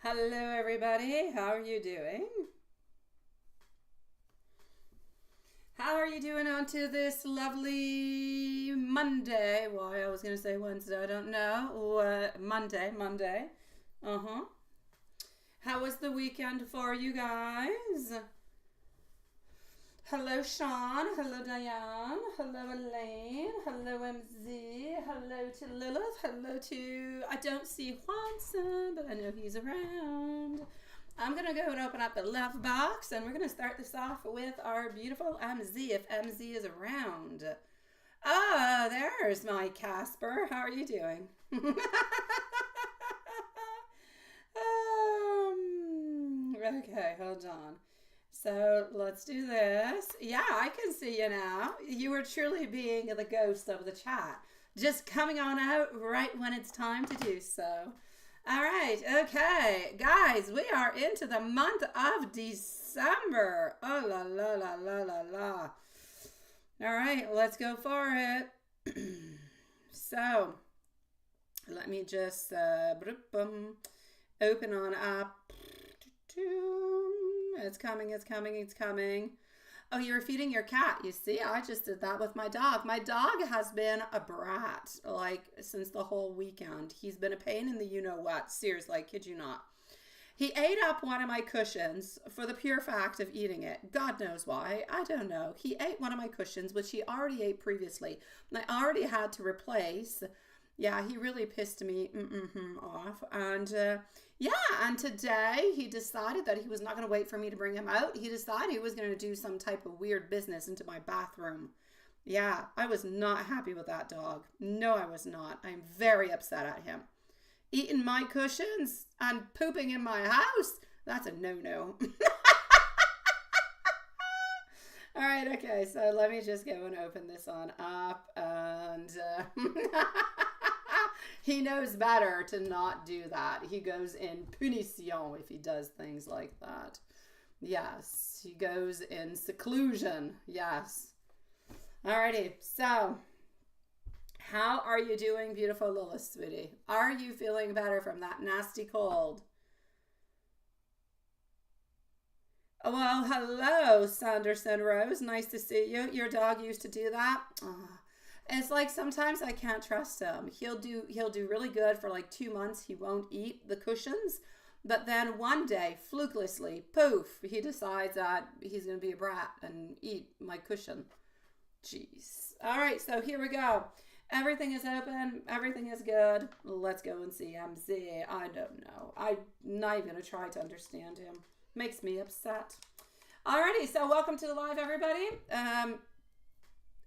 Hello, everybody. How are you doing? How are you doing on to this lovely Monday? Well, I was going to say Wednesday. I don't know. Monday. Uh-huh. How was the weekend for you guys? Hello, Sean. Hello, Diane. Hello, Elaine. Hello, MZ. Hello to Lilith. Hello to... I don't see Juanson, but I know he's around. I'm going to go and open up the love box, and we're going to start this off with our beautiful MZ, if MZ is around. Ah, there's my Casper. How are you doing? Okay, hold on. So let's do this. Yeah, I can see you now. You were truly being the ghost of the chat. Just coming on out right when it's time to do so. All right, okay. Guys, we are into the month of December. Oh, la, la, la, la, la, la. All right, let's go for it. So, let me just open on up. It's coming. Oh, you're feeding your cat. You see, I just did that with my dog. My dog has been a brat, like, since the whole weekend. He's been a pain in the you-know-what. Seriously, I kid you not. He ate up one of my cushions for the pure fact of eating it. God knows why. I don't know. He ate one of my cushions, which he already ate previously. And I already had to replace. Yeah, he really pissed me off. And and today he decided that he was not going to wait for me to bring him out. He decided he was going to do some type of weird business into my bathroom. Yeah, I was not happy with that dog. No, I was not. I'm very upset at him. Eating my cushions and pooping in my house? That's a no-no. All right, okay, so let me just go and open this on up. And he knows better to not do that. He goes in punition if he does things like that. Yes, he goes in seclusion. Yes. Alrighty, so how are you doing, beautiful Lilith, sweetie? Are you feeling better from that nasty cold? Well, hello, Sanderson Rose. Nice to see you. Your dog used to do that. Oh. It's like sometimes I can't trust him. He'll do really good for like 2 months. He won't eat the cushions. But then one day, flukelessly, poof, he decides that he's going to be a brat and eat my cushion. Jeez. All right, so here we go. Everything is open. Everything is good. Let's go and see MZ. I don't know. I'm not even going to try to understand him. Makes me upset. Alrighty, so welcome to the live, everybody.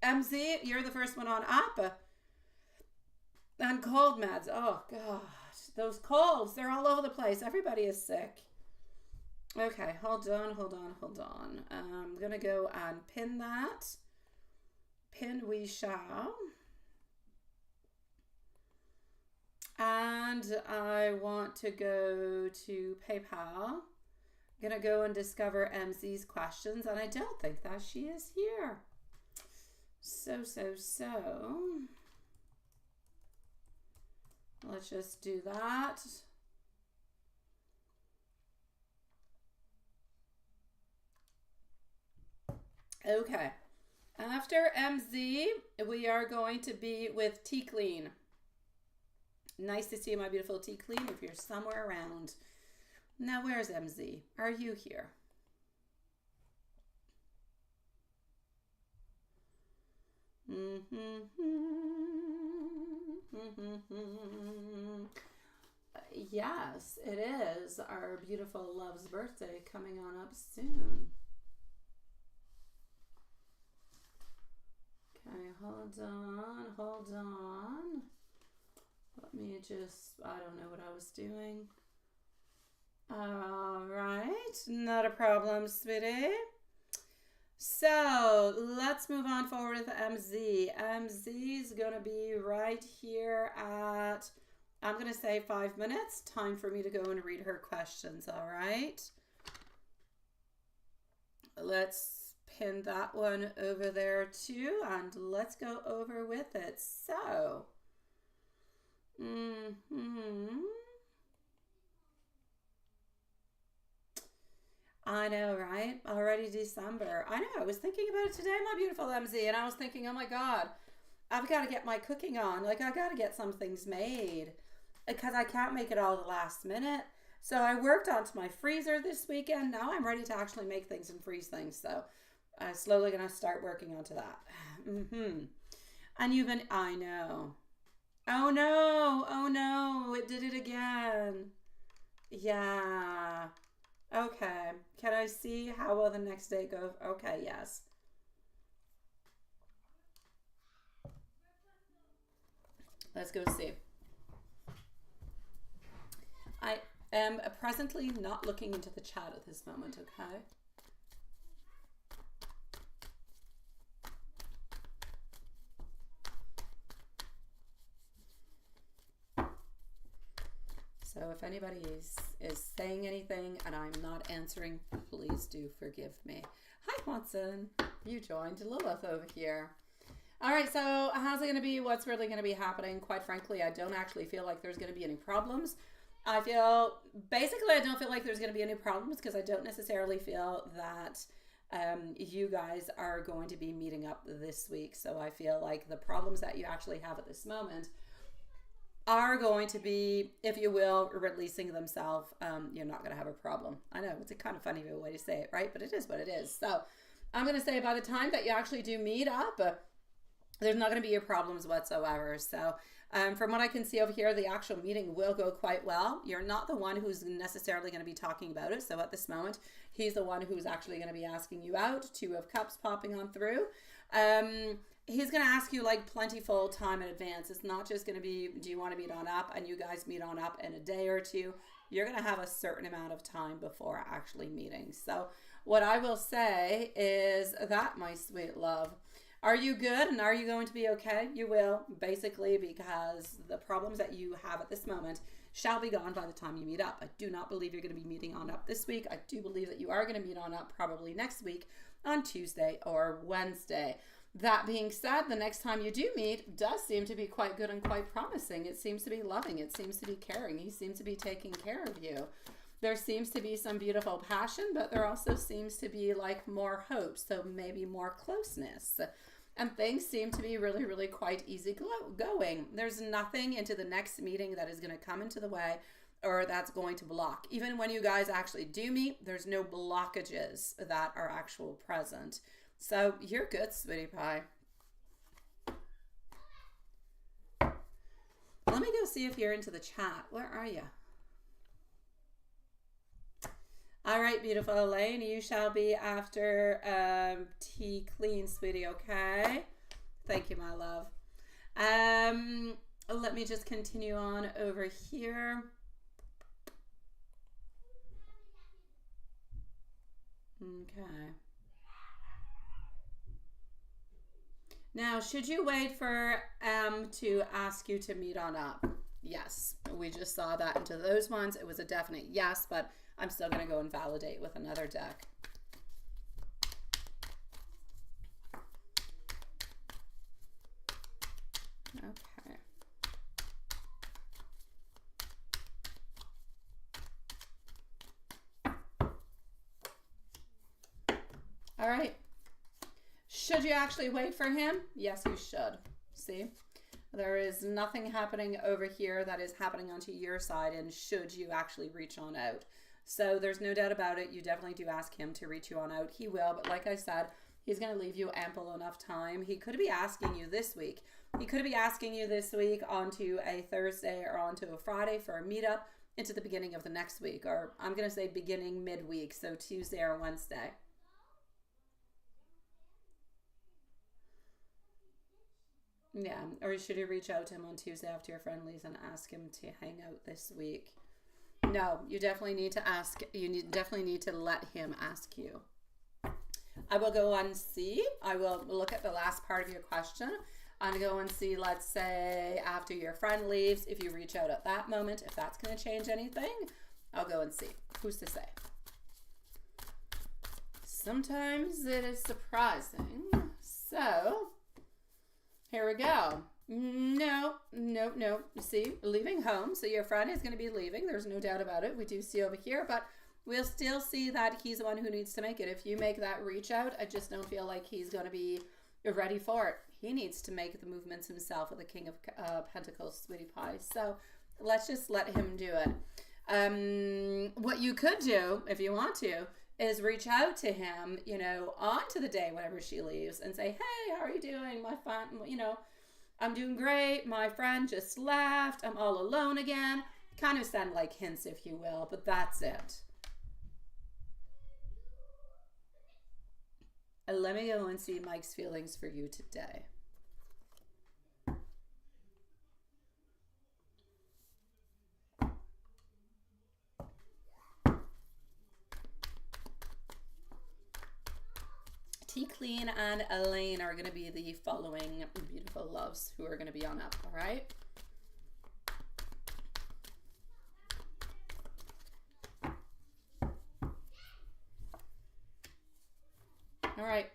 MZ, you're the first one on up. And cold meds. Oh, God. Those colds, they're all over the place. Everybody is sick. Okay, hold on. I'm going to go and pin that. Pin we shall. And I want to go to PayPal. I'm going to go and discover MZ's questions. And I don't think that she is here. So. Let's just do that. Okay. After MZ, we are going to be with T Clean. Nice to see you, my beautiful T Clean, if you're somewhere around. Now, where's MZ? Are you here? Yes, it is our beautiful love's birthday coming on up soon. Okay, hold on. Let me just, I don't know what I was doing. All right, not a problem, sweetie. So let's move on forward with MZ. MZ's going to be right here at, I'm going to say 5 minutes. Time for me to go and read her questions, all right? Let's pin that one over there too, and let's go over with it. So, I know, right? Already December. I know. I was thinking about it today, my beautiful MZ, and I was thinking, oh my God, I've got to get my cooking on. Like, I got to get some things made because I can't make it all the last minute. So I worked onto my freezer this weekend. Now I'm ready to actually make things and freeze things. So I'm slowly going to start working onto that. And you've been, I know. Oh no. Oh no. It did it again. Yeah. Okay. Can I see how will the next day go? Okay, yes. Let's go see. I am presently not looking into the chat at this moment, okay? So if anybody is saying anything and I'm not answering, please do forgive me. Hi, Watson. You joined Lilith over here. All right, so how's it going to be? What's really going to be happening? Quite frankly, I don't actually feel like there's going to be any problems. I don't feel like there's going to be any problems because I don't necessarily feel that you guys are going to be meeting up this week. So I feel like the problems that you actually have at this moment are going to be, if you will, releasing themselves. You're not going to have a problem. I know it's a kind of funny way to say it, right? But it is what it is. So I'm going to say by the time that you actually do meet up, there's not going to be any problems whatsoever. So from what I can see over here, the actual meeting will go quite well. You're not the one who's necessarily going to be talking about it. So at this moment, he's the one who's actually going to be asking you out. 2 of Cups popping on through. He's going to ask you like plentiful time in advance. It's not just going to be, do you want to meet on up? And you guys meet on up in a day or two. You're going to have a certain amount of time before actually meeting. So what I will say is that, my sweet love, are you good and are you going to be okay? You will, basically, because the problems that you have at this moment shall be gone by the time you meet up. I do not believe you're going to be meeting on up this week. I do believe that you are going to meet on up probably next week on Tuesday or Wednesday. That being said, the next time you do meet does seem to be quite good and quite promising. It seems to be loving. It seems to be caring. He seems to be taking care of you. There seems to be some beautiful passion, but there also seems to be like more hope. So maybe more closeness. And things seem to be really, really quite easy going. There's nothing into the next meeting that is going to come into the way or that's going to block. Even when you guys actually do meet, there's no blockages that are actual present. So you're good, sweetie pie. Let me go see if you're into the chat. Where are you? All right, beautiful Elaine, you shall be after tea clean, sweetie, okay? Thank you, my love. Let me just continue on over here. Okay. Now, should you wait for to ask you to meet on up? Yes, we just saw that into those ones. It was a definite yes, but I'm still going to go and validate with another deck. Okay. All right. Should you actually wait for him? Yes, you should. See? There is nothing happening over here that is happening onto your side, and should you actually reach on out. So there's no doubt about it. You definitely do ask him to reach you on out. He will, but like I said, he's going to leave you ample enough time. He could be asking you this week. He could be asking you this week onto a Thursday or onto a Friday for a meetup into the beginning of the next week, or I'm going to say beginning midweek, so Tuesday or Wednesday. Yeah, or should you reach out to him on Tuesday after your friend leaves and ask him to hang out this week? No, you definitely need to ask. Definitely need to let him ask you. I will go and see. I will look at the last part of your question and go and see, let's say, after your friend leaves, if you reach out at that moment, if that's going to change anything, I'll go and see. Who's to say? Sometimes it is surprising. So, here we go. No. See, leaving home. So your friend is going to be leaving. There's no doubt about it. We do see over here, but we'll still see that he's the one who needs to make it. If you make that reach out, I just don't feel like he's going to be ready for it. He needs to make the movements himself with the King of Pentacles, sweetie pie. So let's just let him do it. What you could do, if you want to, is reach out to him, you know, onto the day whenever she leaves and say, hey, how are you doing? My friend, you know, I'm doing great. My friend just left. I'm all alone again. Kind of send like hints, if you will, but that's it. Let me go and see Mike's feelings for you today. T Clean and Elaine are going to be the following beautiful loves who are going to be on up, all right? All right.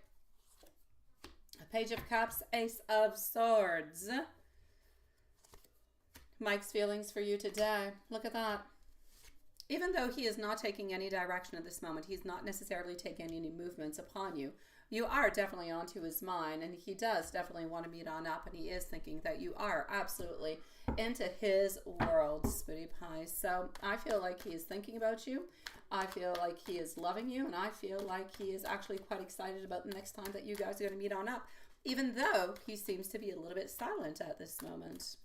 A Page of Cups, Ace of Swords. Mike's feelings for you today. Look at that. Even though he is not taking any direction at this moment, he's not necessarily taking any movements upon you. You are definitely onto his mind, and he does definitely want to meet on up, and he is thinking that you are absolutely into his world, sweetie pie. So I feel like he is thinking about you. I feel like he is loving you, and I feel like he is actually quite excited about the next time that you guys are going to meet on up, even though he seems to be a little bit silent at this moment.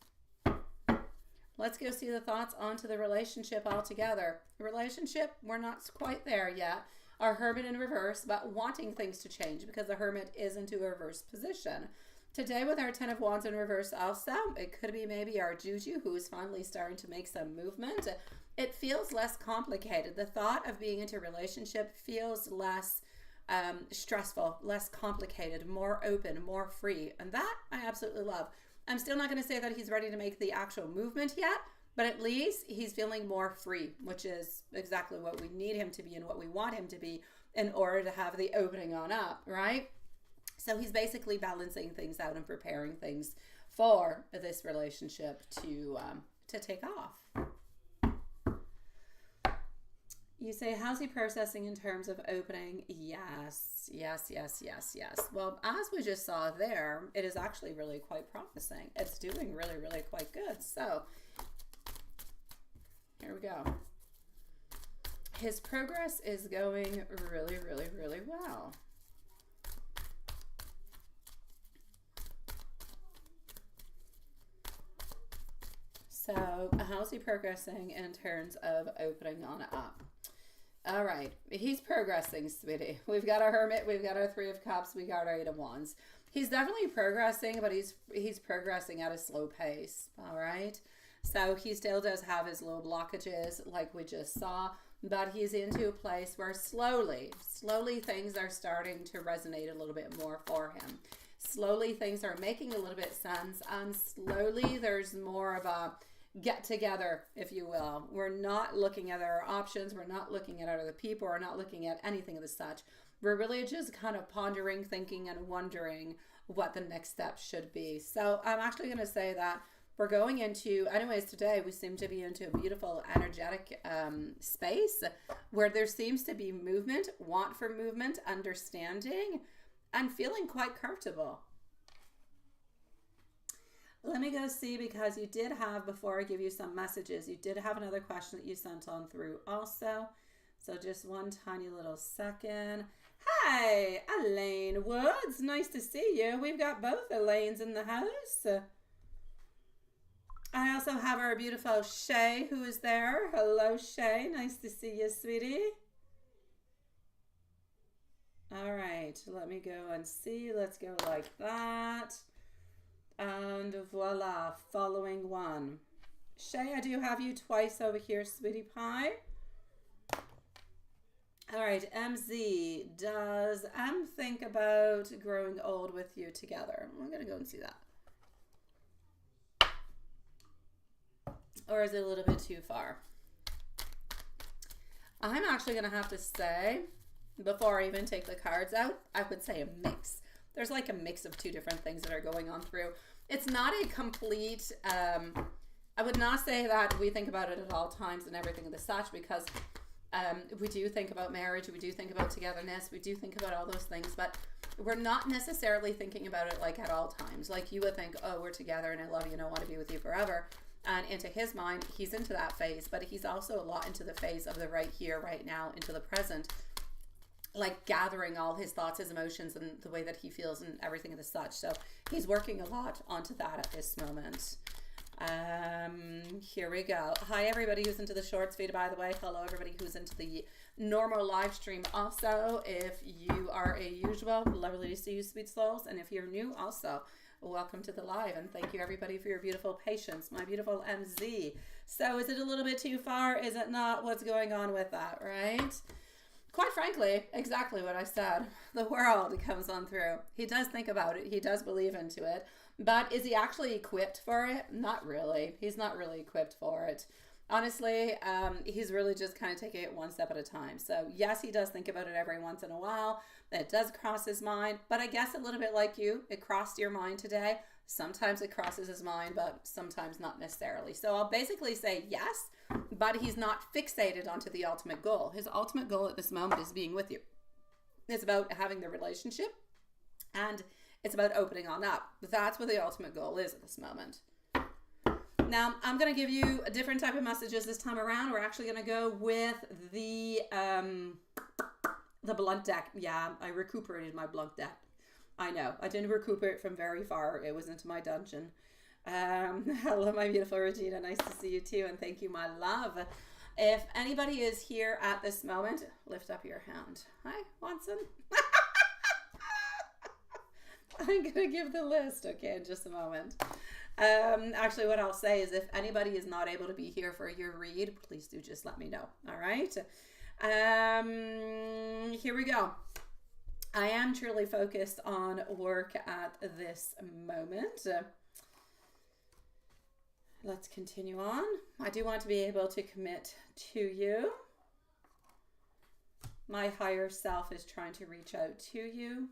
Let's go see the thoughts onto the relationship altogether. The relationship, we're not quite there yet. Our Hermit in reverse, but wanting things to change because the Hermit is into a reverse position. Today with our 10 of Wands in reverse also, it could be maybe our Juju who is finally starting to make some movement. It feels less complicated. The thought of being into a relationship feels less stressful, less complicated, more open, more free. And that I absolutely love. I'm still not going to say that he's ready to make the actual movement yet, but at least he's feeling more free, which is exactly what we need him to be and what we want him to be in order to have the opening on up, right? So he's basically balancing things out and preparing things for this relationship to take off. You say, how's he processing in terms of opening? Yes, yes, yes, yes, yes. Well, as we just saw there, it is actually really quite promising. It's doing really, really quite good. So here we go. His progress is going really, really, really well. So how's he progressing in terms of opening on up? All right, he's progressing, sweetie. We've got our Hermit, we've got our 3 of Cups, we got our 8 of Wands. He's definitely progressing, but he's progressing at a slow pace, all right? So he still does have his little blockages like we just saw, but he's into a place where slowly things are starting to resonate a little bit more for him. Slowly things are making a little bit sense, and slowly there's more of a get together, if you will. We're not looking at our options. We're not looking at other people. We're not looking at anything of the such. We're really just kind of pondering, thinking, and wondering what the next step should be. So I'm actually going to say that we're going into, anyways, today we seem to be into a beautiful energetic space where there seems to be movement, want for movement, understanding, and feeling quite comfortable. Let me go see, because you did have, before I give you some messages, you did have another question that you sent on through also. So just one tiny little second. Hi, Elaine Woods. Nice to see you. We've got both Elaines in the house. I also have our beautiful Shay who is there. Hello, Shay. Nice to see you, sweetie. All right, let me go and see. Let's go like that. And voila, following one. Shay, I do have you twice over here, sweetie pie. All right, MZ, does M think about growing old with you together? I'm going to go and see that. Or is it a little bit too far? I'm actually going to have to say, before I even take the cards out, I would say a mix. There's like a mix of two different things that are going on through. It's not a complete, I would not say that we think about it at all times and everything of the such, because We do think about marriage. We do think about togetherness. We do think about all those things, but we're not necessarily thinking about it like at all times. Like you would think, oh, we're together and I love you and I want to be with you forever. And into his mind, he's into that phase, but he's also a lot into the phase of the right here, right now, into the present, like gathering all his thoughts, his emotions, and the way that he feels and everything and such. So he's working a lot onto that at this moment. Here we go. Hi everybody who's into the shorts feed, by the way. Hello everybody who's into the normal live stream also. If you are a usual, lovely to see you, sweet souls, and if you're new also, welcome to the live, and thank you everybody for your beautiful patience, my beautiful MZ. So is it a little bit too far? Is it not? What's going on with that, right? Quite frankly, exactly what I said. The world comes on through. He does think about it. He does believe into it. But is he actually equipped for it? Not really. He's not really equipped for it. Honestly, he's really just kind of taking it one step at a time. So yes, he does think about it every once in a while. It does cross his mind. But I guess a little bit like you, it crossed your mind today. Sometimes it crosses his mind, but sometimes not necessarily. So I'll basically say yes, but he's not fixated onto the ultimate goal. His ultimate goal at this moment is being with you. It's about having the relationship, and it's about opening on up. That's what the ultimate goal is at this moment. Now, I'm going to give you a different type of messages this time around. We're actually going to go with the blunt deck. Yeah, I recuperated my blunt deck. I know. I didn't recuperate from very far. It was into my dungeon. Hello, my beautiful Regina. Nice to see you too. And thank you, my love. If anybody is here at this moment, lift up your hand. Hi, Watson. I'm going to give the list, okay, in just a moment. Actually, what I'll say is if anybody is not able to be here for your read, please do just let me know, all right? Here we go. I am truly focused on work at this moment. Let's continue on. I do want to be able to commit to you. My higher self is trying to reach out to you.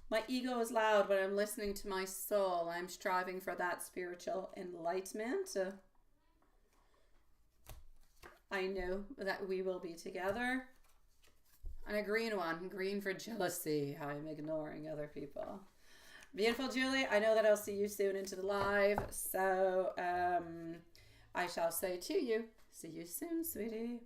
My ego is loud, but I'm listening to my soul. I'm striving for that spiritual enlightenment. I know that we will be together. And a green one, green for jealousy. I'm ignoring other people. Beautiful Julie, I know that I'll see you soon into the live. So I shall say to you, see you soon, sweetie.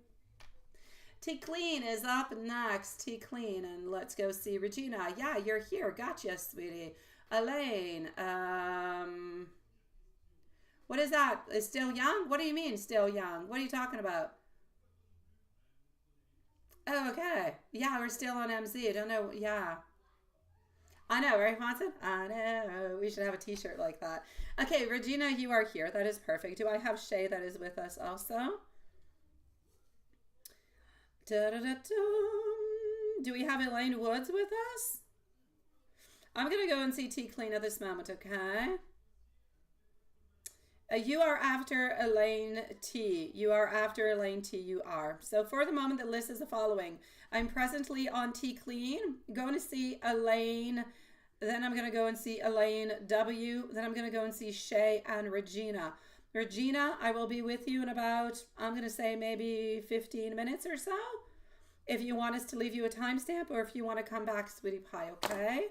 T Clean is up next. T Clean, and let's go see Regina. Yeah, you're here. Gotcha, sweetie. Elaine. What is that? Is still young? What do you mean still young? What are you talking about? Oh, okay. Yeah, we're still on MZ. I don't know. Yeah. I know, right, Watson? I know. We should have a t-shirt like that. Okay, Regina, you are here. That is perfect. Do I have Shay that is with us also? Do we have Elaine Woods with us? I'm going to go and see T Clean at this moment, okay? You are after Elaine T. You are after Elaine T. You are. So for the moment, the list is the following. I'm presently on T Clean. Going to see Elaine. Then I'm going to go and see Elaine W. Then I'm going to go and see Shay and Regina. Regina, I will be with you in about, I'm going to say maybe 15 minutes or so. If you want us to leave you a timestamp or if you want to come back, sweetie pie, okay?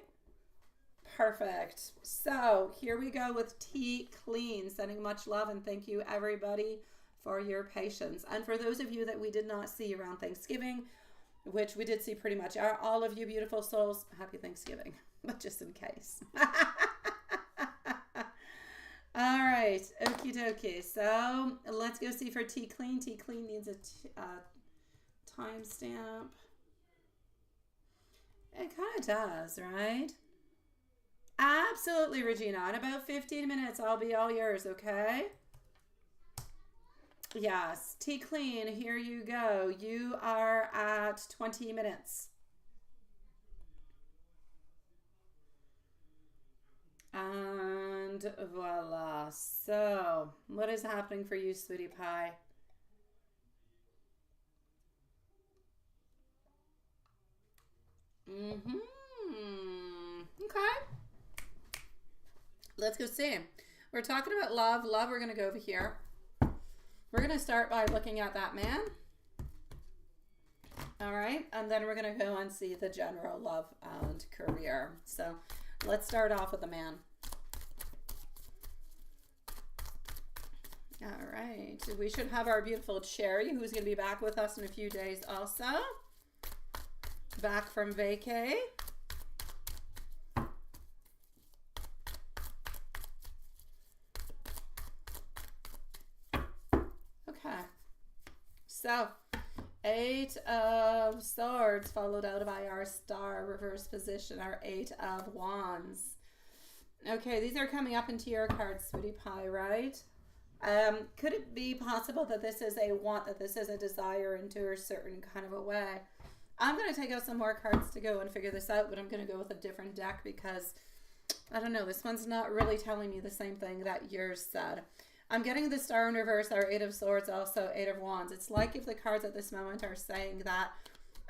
Perfect. So here we go with T Clean. Sending much love and thank you everybody for your patience. And for those of you that we did not see around Thanksgiving, which we did see pretty much, all of you beautiful souls, happy Thanksgiving, but just in case. All right, okie dokie. So let's go see for T Clean. T Clean needs a timestamp. It kind of does, right? Absolutely, Regina. In about 15 minutes, I'll be all yours, okay? Yes, T Clean, here you go. You are at 20 minutes. And voila. So, what is happening for you, sweetie pie? Okay. Let's go see. We're talking about love. Love, we're going to go over here. We're going to start by looking at that man. All right. And then we're going to go and see the general love and career. So let's start off with the man. All right. We should have our beautiful Cherry, who's going to be back with us in a few days also. Back from vacay. Okay. So, 8 of Swords followed out by our Star reverse position, our 8 of Wands. Okay, these are coming up into your card, Sweetie Pie, right? Could it be possible that this is a want, that this is a desire into a certain kind of a way? I'm going to take out some more cards to go and figure this out, but I'm going to go with a different deck because, I don't know, this one's not really telling me the same thing that yours said. I'm getting the Star in reverse, our 8 of Swords, also 8 of Wands. It's like if the cards at this moment are saying that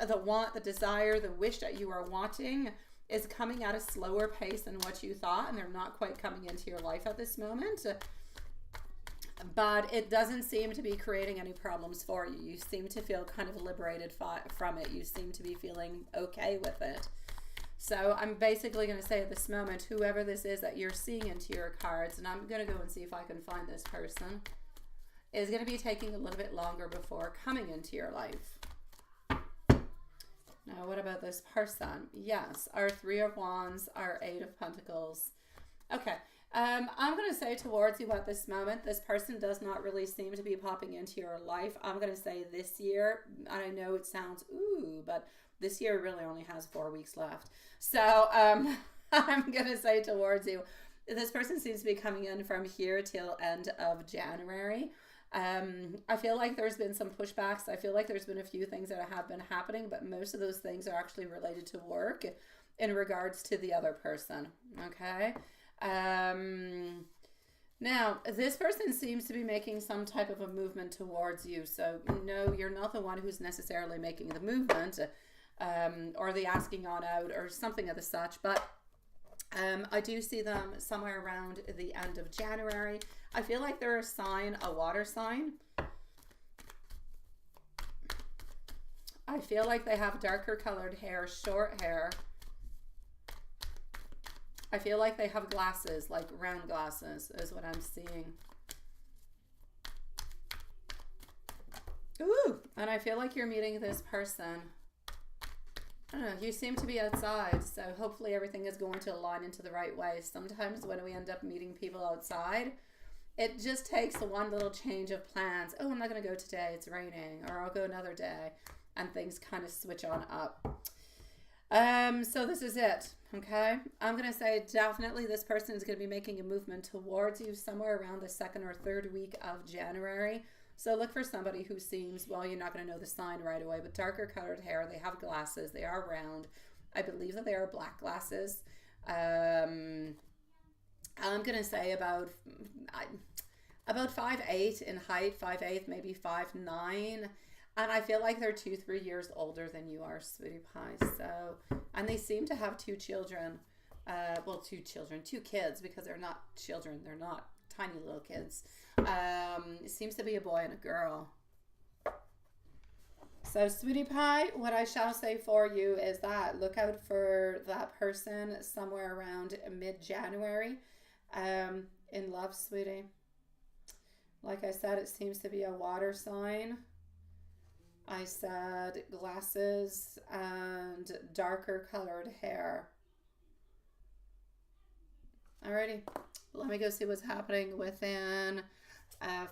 the want, the desire, the wish that you are wanting is coming at a slower pace than what you thought, and they're not quite coming into your life at this moment. But it doesn't seem to be creating any problems for you. You seem to feel kind of liberated from it. You seem to be feeling okay with it. So I'm basically going to say at this moment, whoever this is that you're seeing into your cards, and I'm going to go and see if I can find this person, is going to be taking a little bit longer before coming into your life. Now, what about this person? Yes, our 3 of Wands, our 8 of Pentacles. Okay. I'm going to say towards you at this moment, this person does not really seem to be popping into your life. I'm going to say this year, and I know it sounds, ooh, but this year really only has 4 weeks left. So I'm going to say towards you, this person seems to be coming in from here till end of January. I feel like there's been some pushbacks. I feel like there's been a few things that have been happening, but most of those things are actually related to work in regards to the other person. Okay. Now, this person seems to be making some type of a movement towards you. So, no, you're not the one who's necessarily making the movement or the asking on out or something of the such. But I do see them somewhere around the end of January. I feel like they're a sign, a water sign. I feel like they have darker colored hair, short hair. I feel like they have glasses, like round glasses is what I'm seeing. Ooh, and I feel like you're meeting this person. I don't know, you seem to be outside, so hopefully everything is going to align into the right way. Sometimes when we end up meeting people outside, it just takes one little change of plans. Oh, I'm not going to go today, it's raining, or I'll go another day, and things kind of switch on up. So this is it, okay? I'm going to say definitely this person is going to be making a movement towards you somewhere around the 2nd or 3rd week of January. So look for somebody who seems, well, you're not going to know the sign right away, but darker colored hair, they have glasses, they are round. I believe that they are black glasses. I'm going to say about 5'8" in height, 5'8", maybe 5'9". And I feel like they're 2-3 years older than you are, Sweetie Pie. So, and they seem to have 2 children. Well, 2 kids, because they're not children. They're not tiny little kids. It seems to be a boy and a girl. So, Sweetie Pie, what I shall say for you is that look out for that person somewhere around mid-January. In love, sweetie. Like I said, it seems to be a water sign. I said glasses and darker colored hair. Alrighty, let me go see what's happening within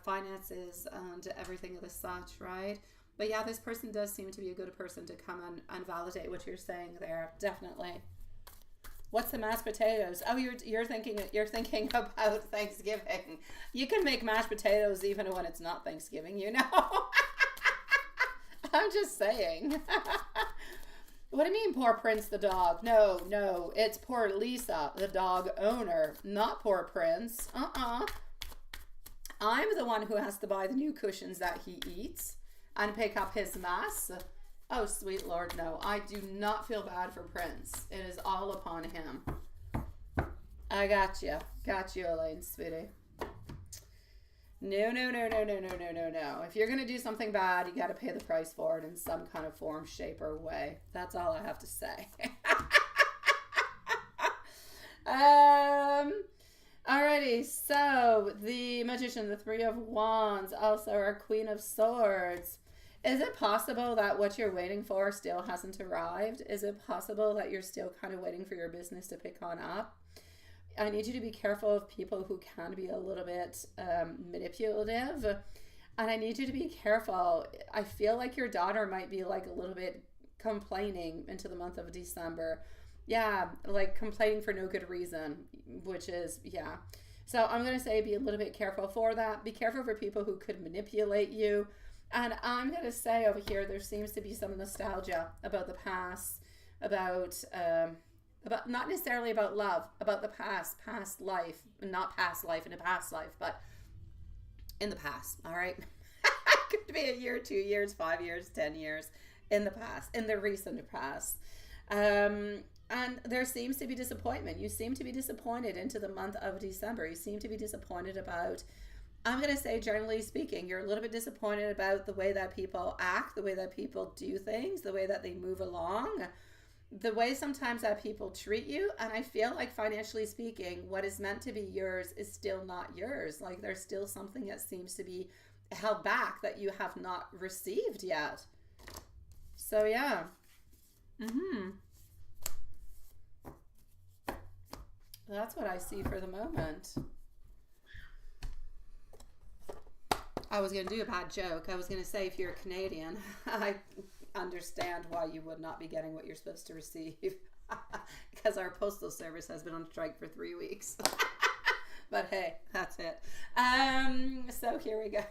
finances and everything of the such, right? But yeah, this person does seem to be a good person to come and validate what you're saying there. Definitely. What's the mashed potatoes? Oh, you're thinking about Thanksgiving. You can make mashed potatoes even when it's not Thanksgiving, you know. I'm just saying. What do you mean, poor Prince the dog? No, it's poor Lisa, the dog owner, not poor Prince. I'm the one who has to buy the new cushions that he eats and pick up his mess. Oh, sweet Lord, no. I do not feel bad for Prince. It is all upon him. I got you. Got you, Elaine, sweetie. No, no, no, no, no, no, no, no, no. If you're going to do something bad, you got to pay the price for it in some kind of form, shape, or way. That's all I have to say. Alrighty, so the Magician, the Three of Wands, also our Queen of Swords. Is it possible that what you're waiting for still hasn't arrived? Is it possible that you're still kind of waiting for your business to pick on up? I need you to be careful of people who can be a little bit manipulative. And I need you to be careful. I feel like your daughter might be like a little bit complaining into the month of December. Yeah, like complaining for no good reason, which is, yeah. So I'm going to say be a little bit careful for that. Be careful for people who could manipulate you. And I'm going to say over here, there seems to be some nostalgia about the past, about not necessarily about love, about the past life, not past life in a past life, but in the past, all right? Could be a year, 2 years, 5 years, 10 years, in the past, in the recent past. And there seems to be disappointment. You seem to be disappointed into the month of December. You seem to be disappointed about, I'm going to say, generally speaking, you're a little bit disappointed about the way that people act, the way that people do things, the way that they move along, the way sometimes that people treat you. And I feel like, financially speaking, what is meant to be yours is still not yours. Like there's still something that seems to be held back that you have not received yet. So yeah. That's what I see for the moment. I was going to do a bad joke. I was going to say, if you're Canadian, I understand why you would not be getting what you're supposed to receive. Because our postal service has been on strike for 3 weeks. But hey, that's it. So here we go.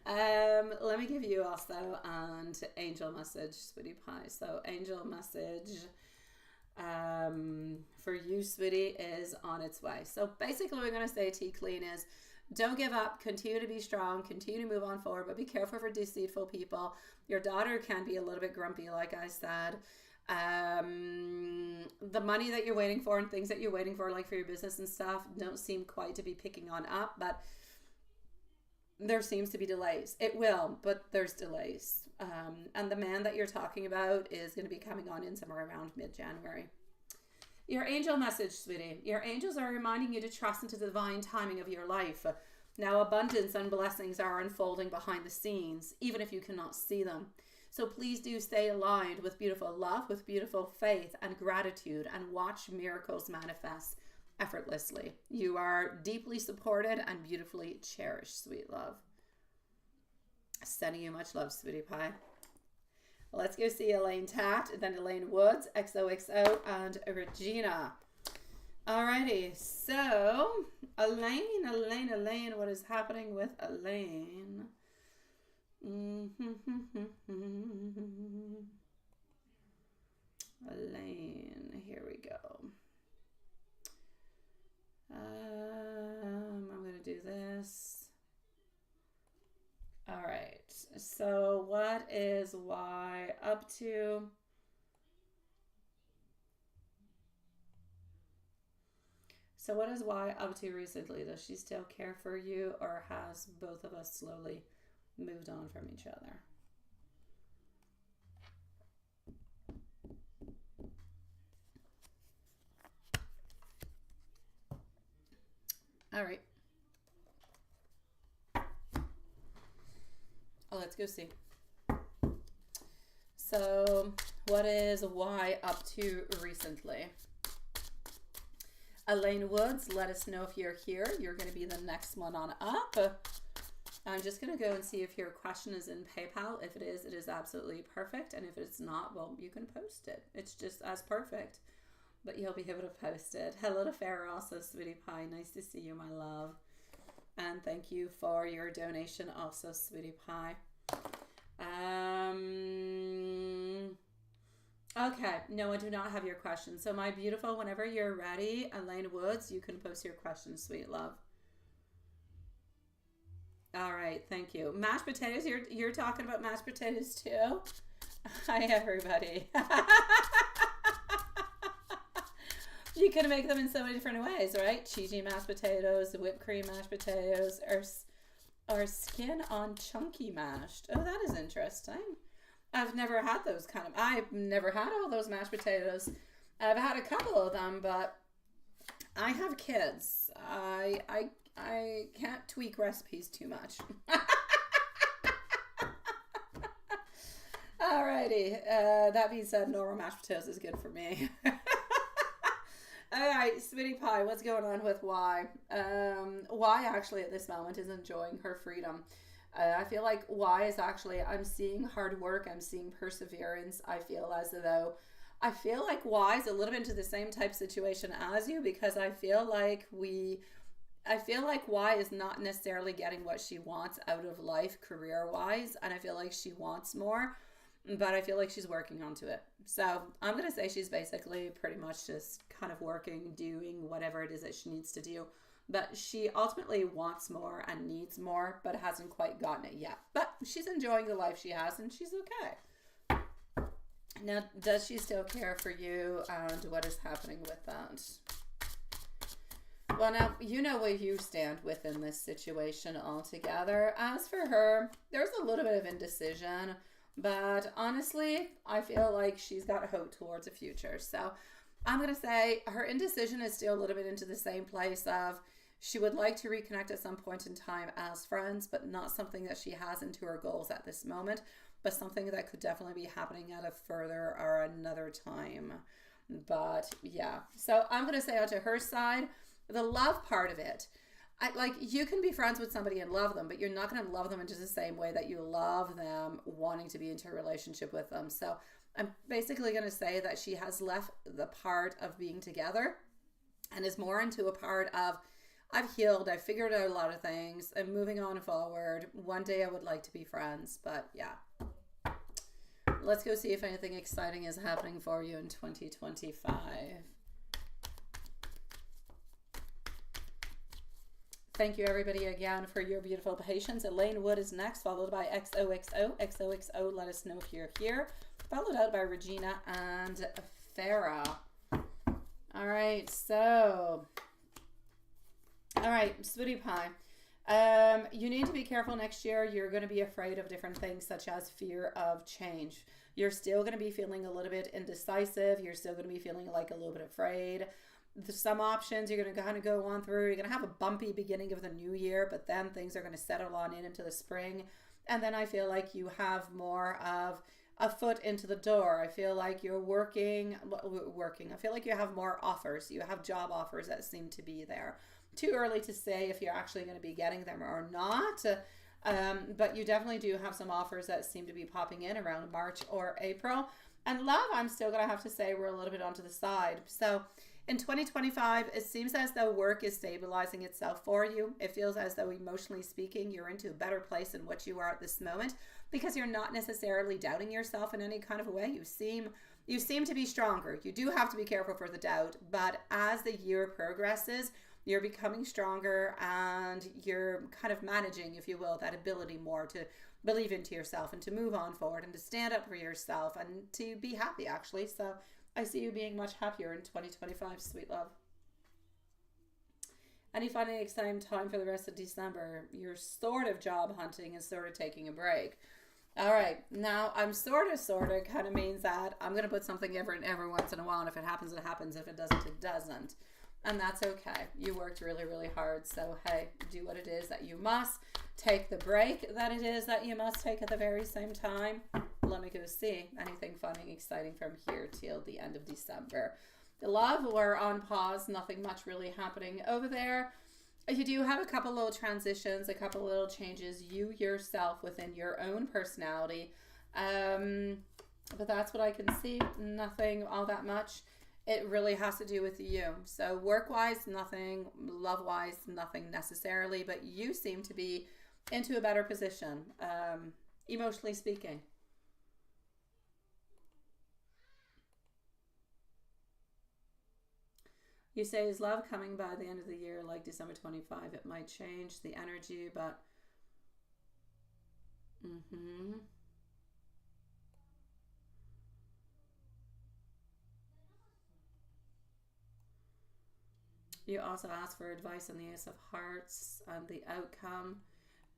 Let me give you also an angel message, sweetie pie. So angel message for you, sweetie, is on its way. So basically we're going to say T clean is, don't give up, continue to be strong, continue to move on forward, but be careful for deceitful people. Your daughter can be a little bit grumpy, like I said. The money that you're waiting for and things that you're waiting for, like for your business and stuff, don't seem quite to be picking on up, but there seems to be delays. It will, but there's delays. And the man that you're talking about is going to be coming on in somewhere around mid-January. Your angel message, sweetie. Your angels are reminding you to trust into the divine timing of your life. Now, abundance and blessings are unfolding behind the scenes, even if you cannot see them. So please do stay aligned with beautiful love, with beautiful faith and gratitude, and watch miracles manifest effortlessly. You are deeply supported and beautifully cherished, sweet love. Sending you much love, sweetie pie. Let's go see Elaine Tatt, then Elaine Woods, XOXO, and Regina. Alrighty, so Elaine, what is happening with Elaine? Elaine, here we go. I'm going to do this. All right, so what is Y up to? So what is Y up to recently? Does she still care for you, or has both of us slowly moved on from each other? All right. Let's go see. So what is Y up to recently? Elaine Woods, let us know if you're here. You're going to be the next one on up. I'm just going to go and see if your question is in PayPal. If it is absolutely perfect. And if it's not, well, you can post it. It's just as perfect, but you'll be able to post it. Hello to Farrah also, sweetie pie. Nice to see you, my love. And thank you for your donation also, sweetie pie. Okay, no, I do not have your question. So my beautiful, whenever you're ready, Elaine Woods, you can post your question, sweet love. All right, thank you. Mashed potatoes, you're talking about mashed potatoes too? Hi, everybody. You can make them in so many different ways, right? Cheesy mashed potatoes, whipped cream mashed potatoes, or skin on chunky mashed. Oh, that is interesting. I've never had those I've never had all those mashed potatoes. I've had a couple of them, but I have kids. I can't tweak recipes too much. Alrighty. That being said, no mashed potatoes is good for me. All right, Sweetie Pie, what's going on with Y? Y actually at this moment is enjoying her freedom. I feel like Y is actually, I'm seeing hard work, I'm seeing perseverance. I feel like Y is a little bit into the same type situation as you, because I feel like Y is not necessarily getting what she wants out of life career-wise, and I feel like she wants more, but I feel like she's working onto it. So I'm going to say she's basically pretty much just kind of working, doing whatever it is that she needs to do. But she ultimately wants more and needs more, but hasn't quite gotten it yet. But she's enjoying the life she has, and she's okay. Now, does she still care for you, and what is happening with that? Well, now, you know where you stand within this situation altogether. As for her, there's a little bit of indecision, but honestly, I feel like she's got hope towards a future. So I'm going to say her indecision is still a little bit into the same place of she would like to reconnect at some point in time as friends, but not something that she has into her goals at this moment, but something that could definitely be happening at a further or another time. But yeah, so I'm going to say onto her side, the love part of it. You can be friends with somebody and love them, but you're not going to love them into the same way that you love them wanting to be into a relationship with them. So I'm basically going to say that she has left the part of being together and is more into a part of, I've healed, I've figured out a lot of things, I'm moving on forward. One day I would like to be friends, but yeah. Let's go see if anything exciting is happening for you in 2025. Thank you everybody again for your beautiful patience. Elaine Wood is next, followed by XOXO. XOXO, let us know if you're here. Followed out by Regina and Farah. All right, so... All right, Sweetie Pie. You need to be careful next year. You're going to be afraid of different things, such as fear of change. You're still going to be feeling a little bit indecisive. You're still going to be feeling like a little bit afraid. Some options you're going to kind of go on through. You're going to have a bumpy beginning of the new year, but then things are going to settle on into the spring. And then I feel like you have more of a foot into the door. I feel like you're working. I feel like you have more offers. You have job offers that seem to be there. Too early to say if you're actually going to be getting them or not. But you definitely do have some offers that seem to be popping in around March or April. And love, I'm still going to have to say we're a little bit onto the side. So in 2025, it seems as though work is stabilizing itself for you. It feels as though emotionally speaking, you're into a better place than what you are at this moment, because you're not necessarily doubting yourself in any kind of a way. You seem to be stronger. You do have to be careful for the doubt, but as the year progresses, you're becoming stronger and you're kind of managing, if you will, that ability more to believe into yourself and to move on forward and to stand up for yourself and to be happy, actually. So I see you being much happier in 2025, sweet love. And you find an exciting time for the rest of December. You're sort of job hunting and sort of taking a break. All right, now I'm sort of kind of means that I'm going to put something every once in a while, and if it happens, it happens. If it doesn't, it doesn't. And that's okay. You worked really, really hard. So, hey, do what it is that you must. Take the break that it is that you must take at the very same time. Let me go see anything fun and exciting from here till the end of December. The love, we're on pause. Nothing much really happening over there. You do have a couple little transitions, a couple little changes, you yourself within your own personality. But that's what I can see. Nothing all that much. It really has to do with you. So work-wise, nothing. Love-wise, nothing necessarily. But you seem to be into a better position, emotionally speaking. You say, is love coming by the end of the year, like December 25? It might change the energy, but... You also asked for advice on the Ace of Hearts and the outcome,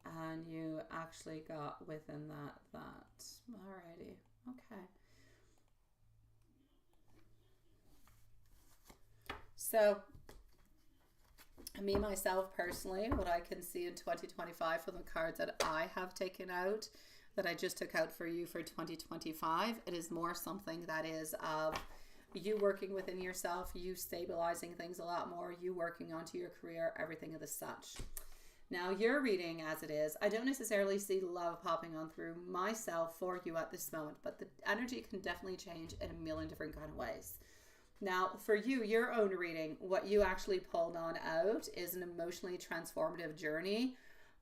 and you actually got within that. Alrighty, okay. So, me, myself, personally, what I can see in 2025 from the cards that I have taken out, that I just took out for you for 2025, it is more something that is of you working within yourself, you stabilizing things a lot more, you working onto your career, everything of the such. Now, your reading as it is, I don't necessarily see love popping on through myself for you at this moment, but the energy can definitely change in a million different kind of ways. Now, for you, your own reading, what you actually pulled on out is an emotionally transformative journey.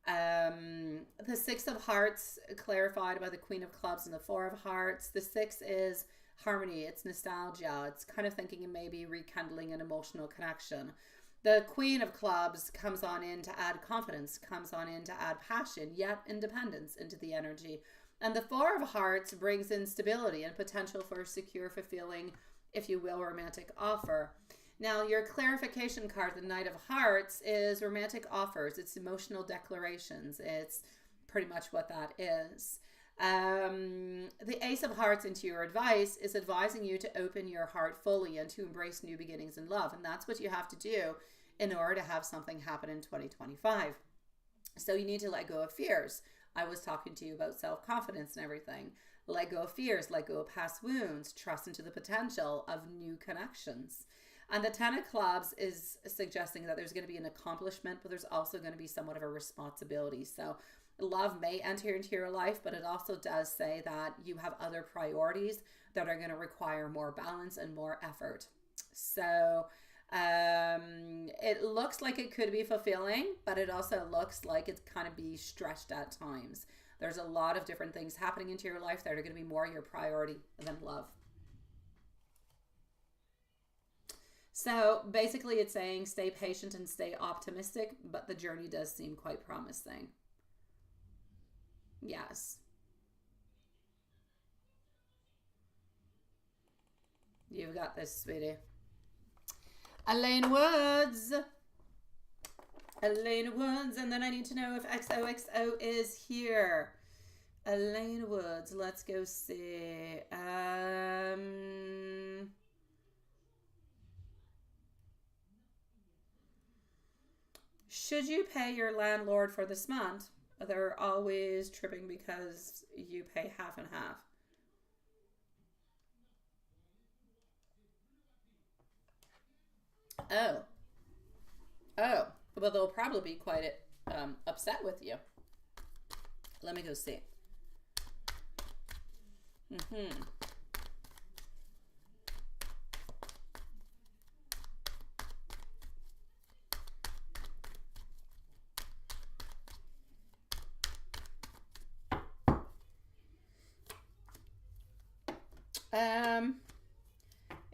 The Six of Hearts clarified by the Queen of Clubs and the Four of Hearts. The Six is harmony, it's nostalgia, it's kind of thinking and maybe rekindling an emotional connection. The Queen of Clubs comes on in to add confidence, comes on in to add passion, yet independence into the energy. And the Four of Hearts brings in stability and potential for a secure, fulfilling, if you will, romantic offer. Now, your clarification card, the Knight of Hearts, is romantic offers. It's emotional declarations. It's pretty much what that is. The Ace of Hearts into your advice is advising you to open your heart fully and to embrace new beginnings in love. And that's what you have to do in order to have something happen in 2025. So you need to let go of fears. I was talking to you about self-confidence and everything. Let go of fears, let go of past wounds, trust into the potential of new connections. And the Ten of Clubs is suggesting that there's going to be an accomplishment, but there's also going to be somewhat of a responsibility. So love may enter into your life, but it also does say that you have other priorities that are going to require more balance and more effort. So it looks like it could be fulfilling, but it also looks like it's kind of be stretched at times. There's a lot of different things happening into your life that are going to be more your priority than love. So basically it's saying stay patient and stay optimistic, but the journey does seem quite promising. Yes. You've got this, sweetie. Elaine Woods. Elaine Woods. And then I need to know if XOXO is here. Elaine Woods. Let's go see. Should you pay your landlord for this month? They're always tripping because you pay half and half. Oh. Oh. Well, they'll probably be quite upset with you. Let me go see.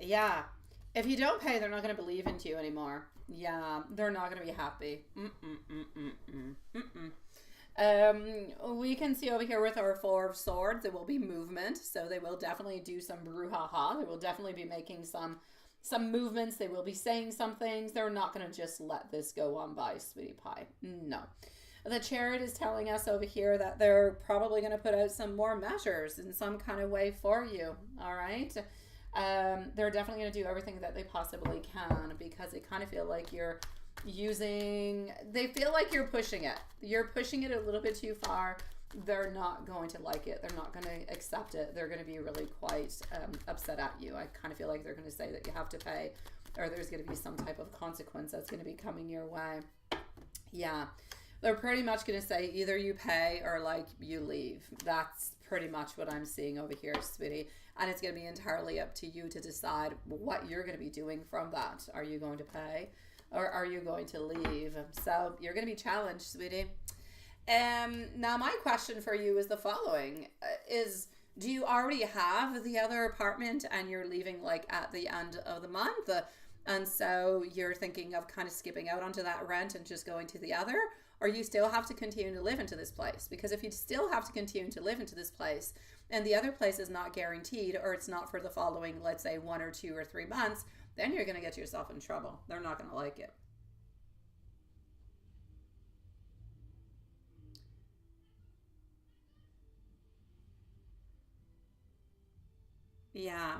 Yeah. If you don't pay, they're not going to believe into you anymore. Yeah, they're not going to be happy. We can see over here with our Four of Swords, there will be movement. So they will definitely do some brouhaha. They will definitely be making some movements. They will be saying some things. They're not going to just let this go on by, sweetie pie. No. The Chariot is telling us over here that they're probably going to put out some more measures in some kind of way for you. All right. They're definitely going to do everything that they possibly can because they kind of feel like you're they feel like you're pushing it. You're pushing it a little bit too far. They're not going to like it. They're not going to accept it. They're going to be really quite upset at you. I kind of feel like they're going to say that you have to pay or there's going to be some type of consequence that's going to be coming your way. Yeah. They're pretty much going to say either you pay or like you leave. That's pretty much what I'm seeing over here, sweetie. And it's going to be entirely up to you to decide what you're going to be doing from that. Are you going to pay or are you going to leave? So you're going to be challenged, sweetie. Now my question for you is the following. Do you already have the other apartment and you're leaving like at the end of the month? And so you're thinking of kind of skipping out onto that rent and just going to the other? Or you still have to continue to live into this place? Because if you still have to continue to live into this place and the other place is not guaranteed or it's not for the following, let's say 1 or 2 or 3 months, then you're going to get yourself in trouble. They're not going to like it. Yeah.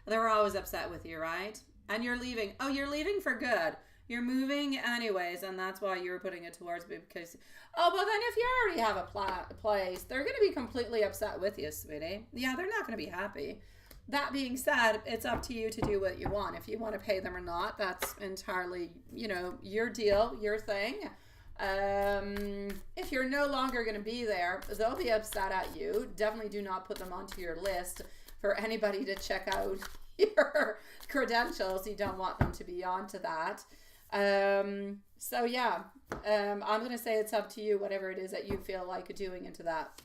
They're always upset with you, right? And you're leaving. Oh, you're leaving for good. You're moving anyways, and that's why you're putting it towards me because, oh, well, then if you already have a place, they're going to be completely upset with you, sweetie. Yeah, they're not going to be happy. That being said, it's up to you to do what you want. If you want to pay them or not, that's entirely, your deal, your thing. If you're no longer going to be there, they'll be upset at you. Definitely do not put them onto your list for anybody to check out your credentials. You don't want them to be onto that. So yeah, I'm going to say it's up to you, whatever it is that you feel like doing into that.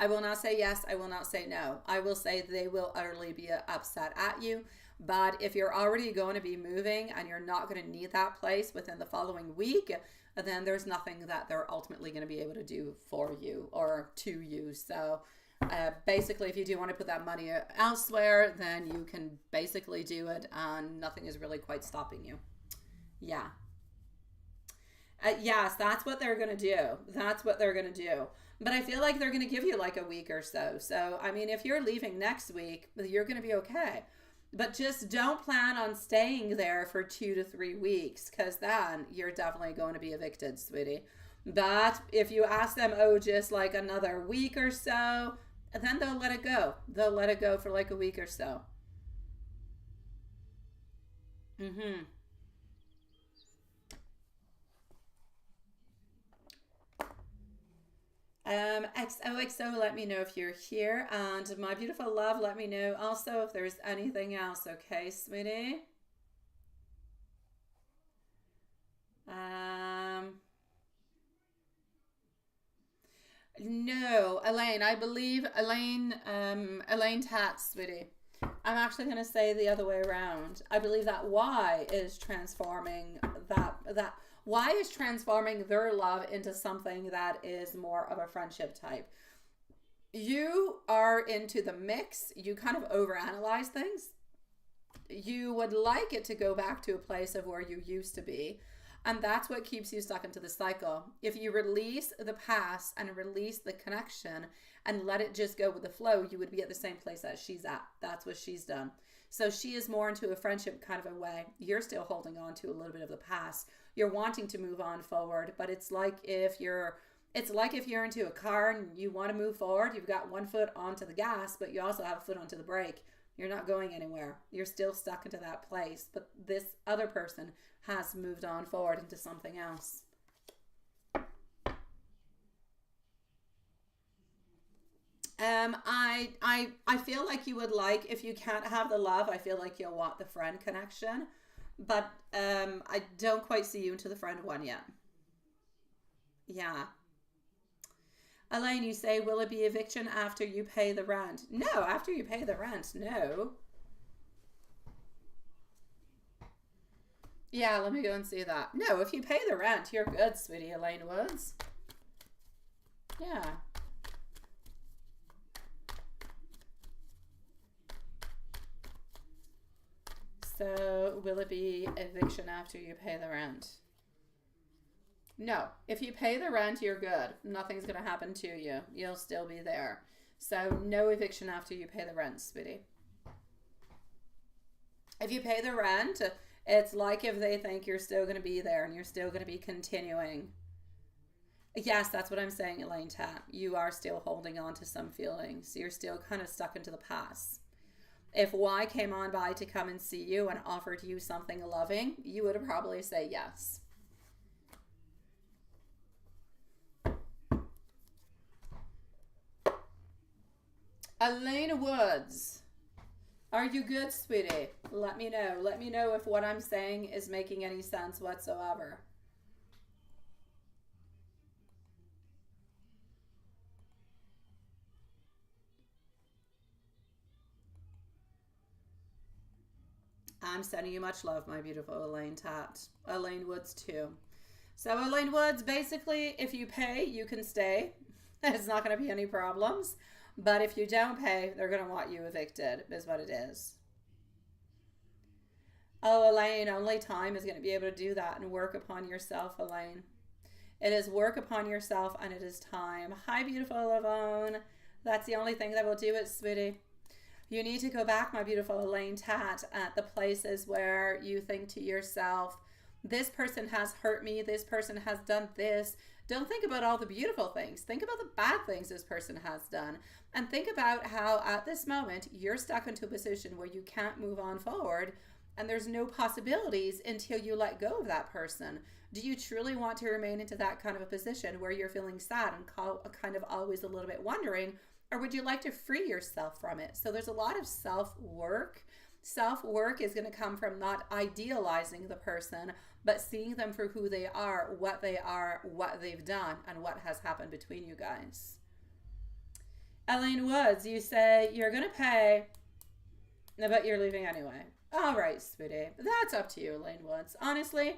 I will not say yes. I will not say no. I will say they will utterly be upset at you. But if you're already going to be moving and you're not going to need that place within the following week, then there's nothing that they're ultimately going to be able to do for you or to you. So basically, if you do want to put that money elsewhere, then you can basically do it and nothing is really quite stopping you. Yeah. Yes, that's what they're going to do. That's what they're going to do. But I feel like they're going to give you like a week or so. So, I mean, if you're leaving next week, you're going to be okay. But just don't plan on staying there for 2 to 3 weeks because then you're definitely going to be evicted, sweetie. But if you ask them, oh, just like another week or so, then they'll let it go. They'll let it go for like a week or so. Mm-hmm. XOXO, let me know if you're here. And my beautiful love, let me know also if there's anything else. Okay, sweetie? No, Elaine, I believe Elaine Tats, sweetie. I'm actually going to say the other way around. I believe that Y is transforming that Y is transforming their love into something that is more of a friendship type. You are into the mix. You kind of overanalyze things. You would like it to go back to a place of where you used to be. And that's what keeps you stuck into the cycle. If you release the past and release the connection and let it just go with the flow, you would be at the same place that she's at. That's what she's done. So she is more into a friendship kind of a way. You're still holding on to a little bit of the past. You're wanting to move on forward, but it's like if you're into a car and you want to move forward, you've got one foot onto the gas, but you also have a foot onto the brake. You're not going anywhere. You're still stuck into that place, but this other person has moved on forward into something else. I feel like you would like, if you can't have the love, I feel like you'll want the friend connection, but I don't quite see you into the friend one yet. Yeah. Elaine, you say, will it be eviction after you pay the rent? No, after you pay the rent, no. Yeah, let me go and see that. No, if you pay the rent, you're good, sweetie, Elaine Woods. Yeah. So, will it be eviction after you pay the rent? No. If you pay the rent, you're good. Nothing's going to happen to you. You'll still be there. So, no eviction after you pay the rent, sweetie. If you pay the rent, it's like if they think you're still going to be there and you're still going to be continuing. Yes, that's what I'm saying, Elaine Tat. You are still holding on to some feelings. You're still kind of stuck into the past. If Y came on by to come and see you and offered you something loving, you would probably say yes. Elaine Woods, are you good, sweetie? Let me know. Let me know if what I'm saying is making any sense whatsoever. I'm sending you much love, my beautiful Elaine Tat. Elaine Woods, too. So, Elaine Woods, basically, if you pay, you can stay. It's not going to be any problems. But if you don't pay, they're going to want you evicted, is what it is. Oh, Elaine, only time is going to be able to do that and work upon yourself, Elaine. It is work upon yourself and it is time. Hi, beautiful Lavone. That's the only thing that will do it, sweetie. You need to go back, my beautiful Elaine Tat, at the places where you think to yourself, this person has hurt me, this person has done this. Don't think about all the beautiful things. Think about the bad things this person has done. And think about how at this moment you're stuck into a position where you can't move on forward and there's no possibilities until you let go of that person. Do you truly want to remain into that kind of a position where you're feeling sad and kind of always a little bit wondering, or would you like to free yourself from it? So there's a lot of self-work. Self-work is going to come from not idealizing the person, but seeing them for who they are, what they've done, and what has happened between you guys. Elaine Woods, you say you're going to pay, but you're leaving anyway. All right, sweetie. That's up to you, Elaine Woods. Honestly,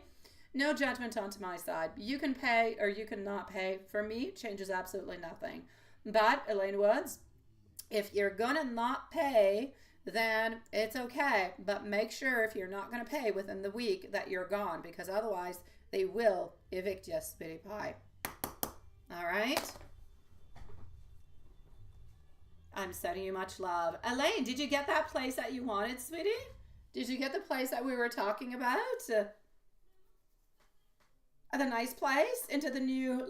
no judgment onto my side. You can pay or you can not pay. For me, it changes absolutely nothing. But, Elaine Woods, if you're going to not pay, then it's okay. But make sure if you're not going to pay within the week that you're gone, because otherwise they will evict you, sweetie pie. All right? I'm sending you much love. Elaine, did you get that place that you wanted, sweetie? Did you get the place that we were talking about? The nice place into the new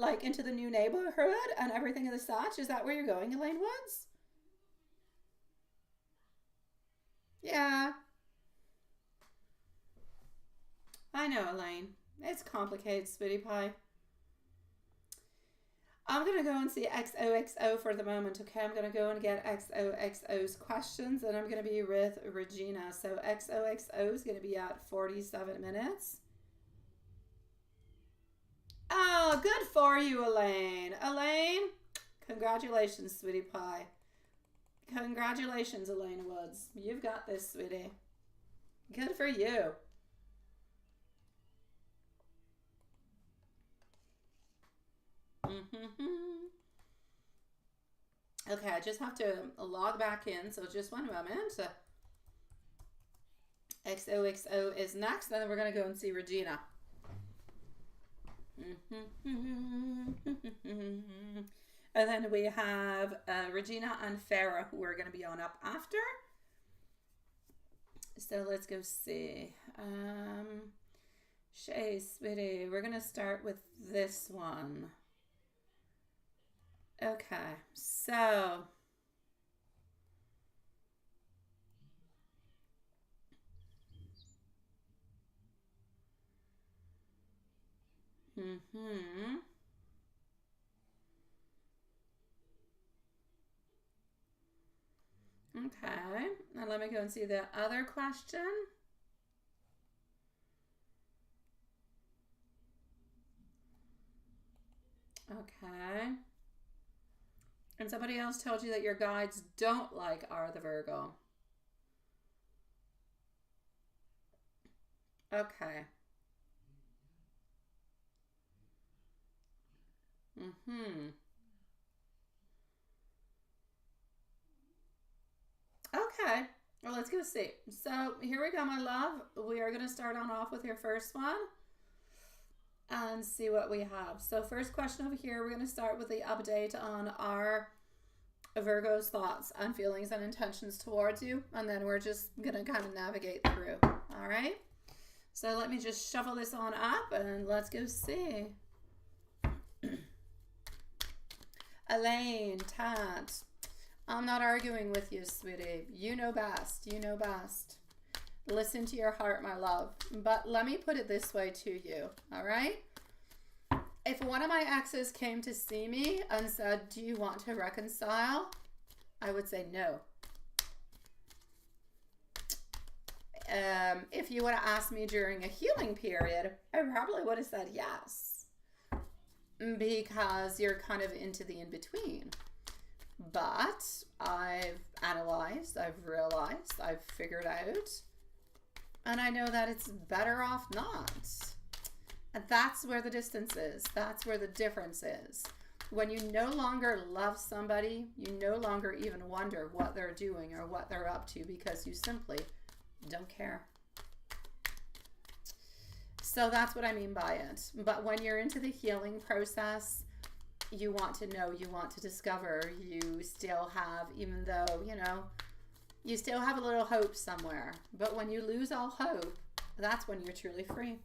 neighborhood and everything of the such? Is that where you're going, Elaine Woods? Yeah. I know, Elaine. It's complicated, sweetie pie. I'm going to go and see XOXO for the moment, okay? I'm going to go and get XOXO's questions, and I'm going to be with Regina. So XOXO is going to be at 47 minutes. Oh, good for you, Elaine. Elaine, congratulations, sweetie pie. Congratulations, Elaine Woods. You've got this, sweetie. Good for you. Okay, I just have to log back in, so just one moment. XOXO is next, and then we're going to go and see Regina. And then we have Regina and Farah, who are going to be on up after. So let's go see. Shay, sweetie, we're going to start with this one. Okay, so okay, now let me go and see the other question. Okay. And somebody else told you that your guides don't like are the Virgo. Okay. Okay. Well, let's go see. So here we go, my love. We are going to start on off with your first one and see what we have. So first question over here, we're going to start with the update on our Virgo's thoughts and feelings and intentions towards you, and then we're just going to kind of navigate through. All right? So let me just shuffle this on up and let's go see. Elaine, Tat, I'm not arguing with you, sweetie. You know best. You know best. Listen to your heart, my love. But let me put it this way to you, all right? If one of my exes came to see me and said, do you want to reconcile? I would say no. If you would have asked me during a healing period, I probably would have said yes. Because you're kind of into the in-between. But I've analyzed, I've realized, I've figured out, and I know that it's better off not. And that's where the distance is. That's where the difference is. When you no longer love somebody, you no longer even wonder what they're doing or what they're up to because you simply don't care. So that's what I mean by it. But when you're into the healing process, you want to know, you want to discover, you still have, even though, you know, you still have a little hope somewhere. But when you lose all hope, that's when you're truly free.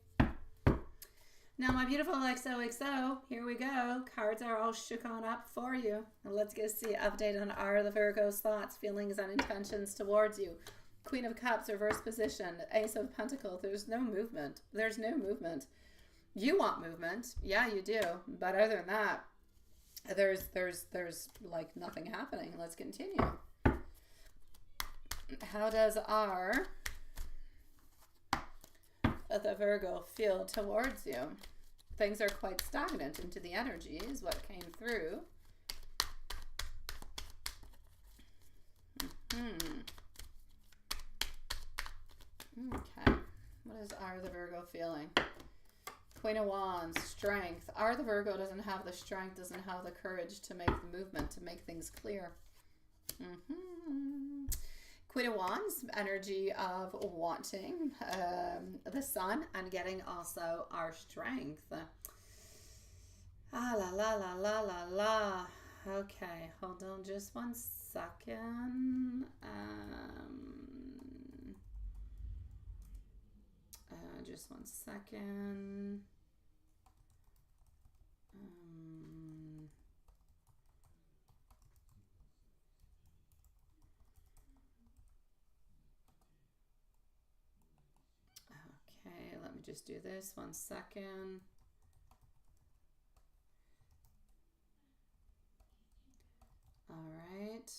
Now, my beautiful XOXO, here we go. Cards are all shook on up for you. Let's go see an update on our the Virgo's thoughts, feelings, and intentions towards you. Queen of Cups, reverse position. Ace of Pentacles, there's no movement. There's no movement. You want movement. Yeah, you do. But other than that, there's like nothing happening. Let's continue. How does our the Virgo feel towards you? Things are quite stagnant into the energy is what came through. Okay. What is our the Virgo feeling? Queen of Wands, strength. Our the Virgo doesn't have the strength, doesn't have the courage to make the movement, to make things clear. Queen of Wands, energy of wanting the sun and getting also our strength. Ah, la, la, la, la, la, la. Okay, hold on just one second. Just one second. Okay, let me just do this 1 second. All right.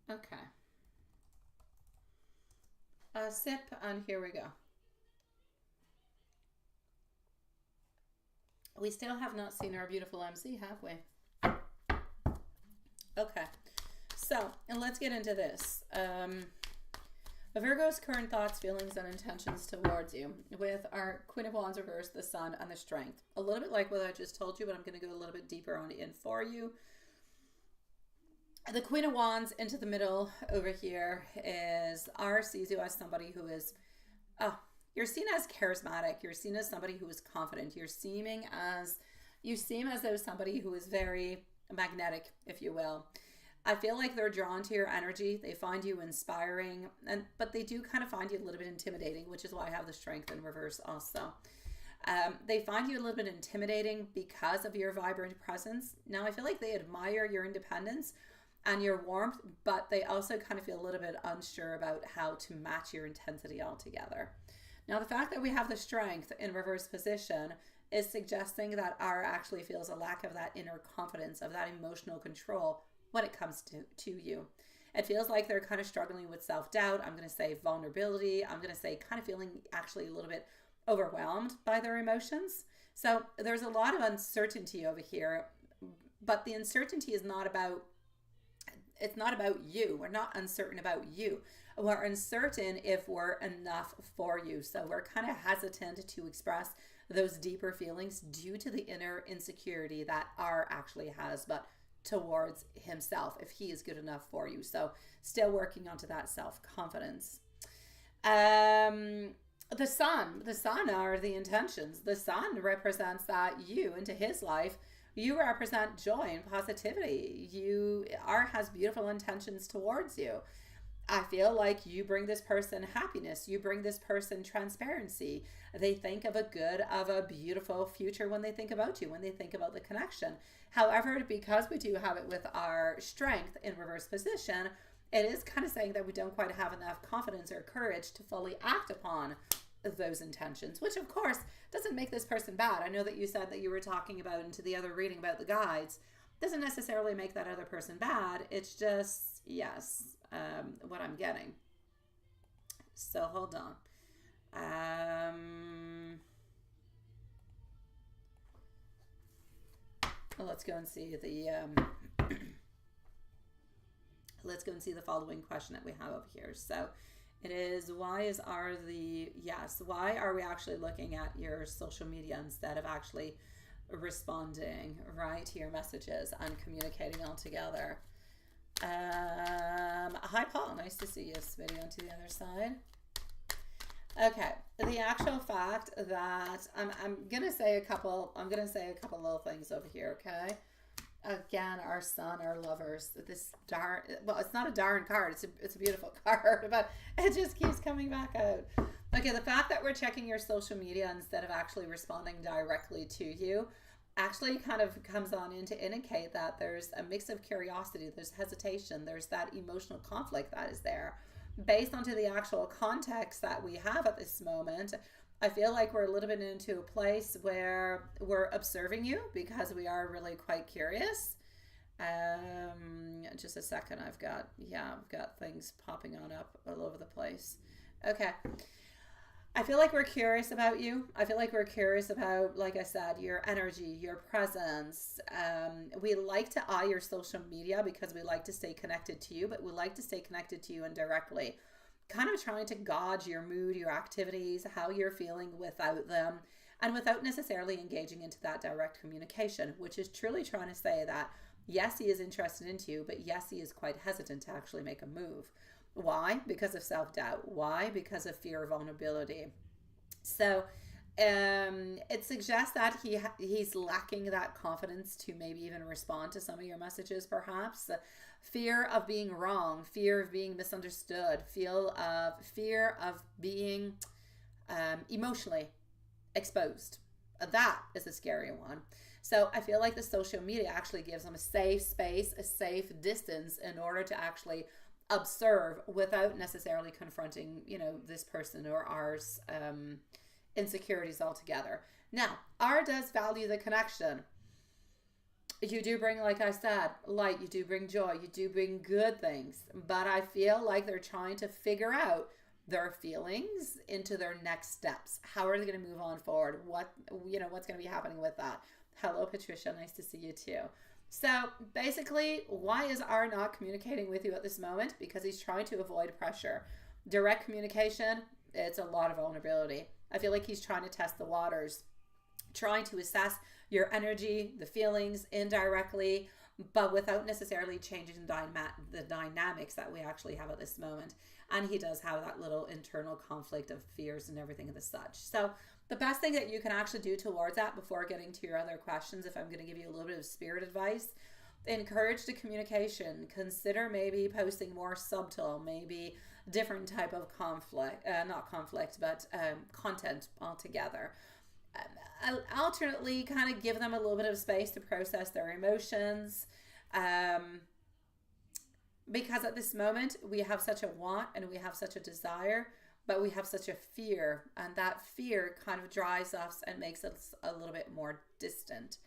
Okay. A sip, and here we go. We still have not seen our beautiful MC, have we? Okay. So, and let's get into this. Virgo's current thoughts, feelings, and intentions towards you with our Queen of Wands reverse, the Sun, and the Strength. A little bit like what I just told you, but I'm going to go a little bit deeper on in for you. The Queen of Wands into the middle over here is sees you as somebody who is, you're seen as charismatic. You're seen as somebody who is confident. You seem as though somebody who is very magnetic, if you will. I feel like they're drawn to your energy. They find you inspiring, but they do kind of find you a little bit intimidating, which is why I have the Strength in reverse also. They find you a little bit intimidating because of your vibrant presence. Now, I feel like they admire your independence and your warmth, but they also kind of feel a little bit unsure about how to match your intensity altogether. Now, the fact that we have the Strength in reverse position is suggesting that R actually feels a lack of that inner confidence, of that emotional control when it comes to you. It feels like they're kind of struggling with self-doubt. I'm going to say vulnerability. I'm going to say kind of feeling actually a little bit overwhelmed by their emotions. So there's a lot of uncertainty over here, but the uncertainty is not about, it's not about you. We're not uncertain about you. We're uncertain if we're enough for you. So we're kind of hesitant to express those deeper feelings due to the inner insecurity that R actually has, but towards himself, if he is good enough for you. So still working onto that self-confidence. The sun are the intentions. The sun represents that you into his life. You represent joy and positivity. R has beautiful intentions towards you. I feel like you bring this person happiness. You bring this person transparency. They think of a beautiful future when they think about you, when they think about the connection. However, because we do have it with our Strength in reverse position, it is kind of saying that we don't quite have enough confidence or courage to fully act upon those intentions, which of course doesn't make this person bad. I know that you said that you were talking about into the other reading about the guides. Doesn't necessarily make that other person bad. It's just, yes, what I'm getting. So hold on. Let's go and see the following question that we have over here. So it is, why are we actually looking at your social media instead of actually responding right to your messages and communicating all together? Hi, Paul. Nice to see you. Smitty onto the other side. Okay, the actual fact that I'm gonna say a couple. I'm gonna say a couple little things over here. Okay. Again, our sun, our lovers. This darn. Well, it's not a darn card. It's a beautiful card, but it just keeps coming back out. Okay, the fact that we're checking your social media instead of actually responding directly to you actually kind of comes on in to indicate that there's a mix of curiosity, there's hesitation, there's that emotional conflict that is there. Based onto the actual context that we have at this moment, I feel like we're a little bit into a place where we're observing you because we are really quite curious. Just a second, I've got things popping on up all over the place. Okay. I feel like we're curious about you. I feel like we're curious about, like I said, your energy, your presence. We like to eye your social media because we like to stay connected to you, but we like to stay connected to you indirectly. Kind of trying to gauge your mood, your activities, how you're feeling without them, and without necessarily engaging into that direct communication, which is truly trying to say that, yes, he is interested into you, but yes, he is quite hesitant to actually make a move. Why? Because of self-doubt. Why? Because of fear of vulnerability. So it suggests that he's lacking that confidence to maybe even respond to some of your messages, perhaps. Fear of being wrong, fear of being misunderstood, fear of being emotionally exposed. That is a scary one. So I feel like the social media actually gives him a safe space, a safe distance in order to actually observe without necessarily confronting, this person or ours insecurities altogether. Now, R does value the connection. You do bring, like I said, light, you do bring joy, you do bring good things, but I feel like they're trying to figure out their feelings into their next steps. How are they going to move on forward? What's going to be happening with that? Hello, Patricia. Nice to see you too. So basically, why is R not communicating with you at this moment? Because he's trying to avoid pressure. Direct communication, it's a lot of vulnerability. I feel like he's trying to test the waters, trying to assess your energy, the feelings indirectly, but without necessarily changing the dynamics that we actually have at this moment. And he does have that little internal conflict of fears and everything of the such. So the best thing that you can actually do towards that, before getting to your other questions, if I'm going to give you a little bit of spirit advice, encourage the communication. Consider maybe posting more subtle, maybe different type of content altogether. Alternately, kind of give them a little bit of space to process their emotions. Because at this moment, we have such a want and we have such a desire, but we have such a fear, and that fear kind of drives us and makes us a little bit more distant.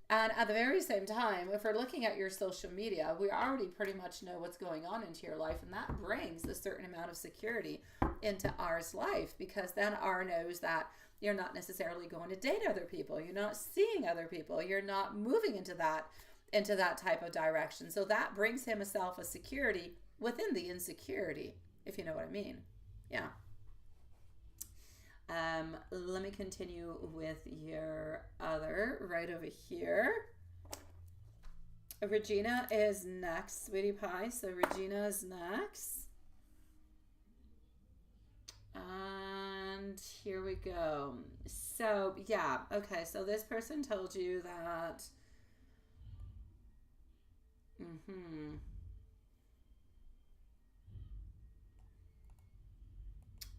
And at the very same time, if we're looking at your social media, we already pretty much know what's going on into your life, and that brings a certain amount of security into R's life, because then R knows that you're not necessarily going to date other people, you're not seeing other people, you're not moving into that type of direction. So that brings him a security within the insecurity, if you know what I mean. Yeah. Let me continue with your other right over here. Regina is next, sweetie pie. So Regina is next. And here we go. So, yeah. Okay, so this person told you that...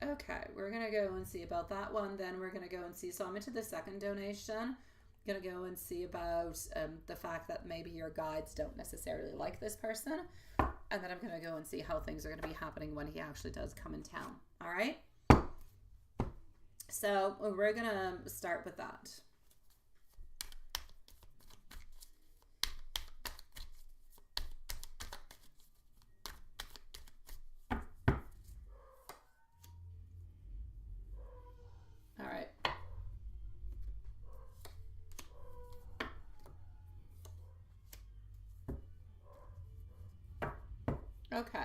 Okay, we're going to go and see about that one. Then we're going to go and see. So I'm into the second donation. Going to go and see about the fact that maybe your guides don't necessarily like this person. And then I'm going to go and see how things are going to be happening when he actually does come in town. All right? So we're going to start with that. All right. Okay.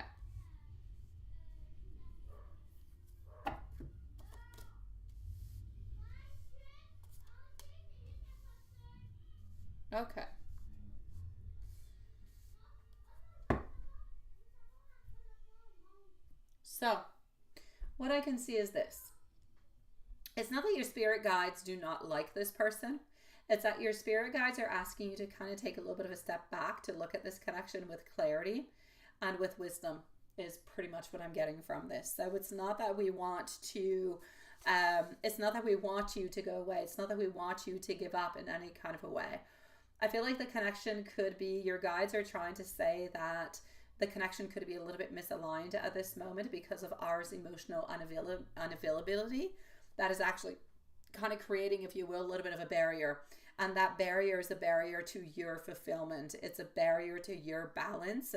Okay. So, what I can see is this. It's not that your spirit guides do not like this person. It's that your spirit guides are asking you to kind of take a little bit of a step back to look at this connection with clarity and with wisdom is pretty much what I'm getting from this. So it's not that we want to, it's not that we want you to go away. It's not that we want you to give up in any kind of a way. I feel like the connection could be, your guides are trying to say that the connection could be a little bit misaligned at this moment because of ours emotional unavailability. That is actually kind of creating, if you will, a little bit of a barrier. And that barrier is a barrier to your fulfillment. It's a barrier to your balance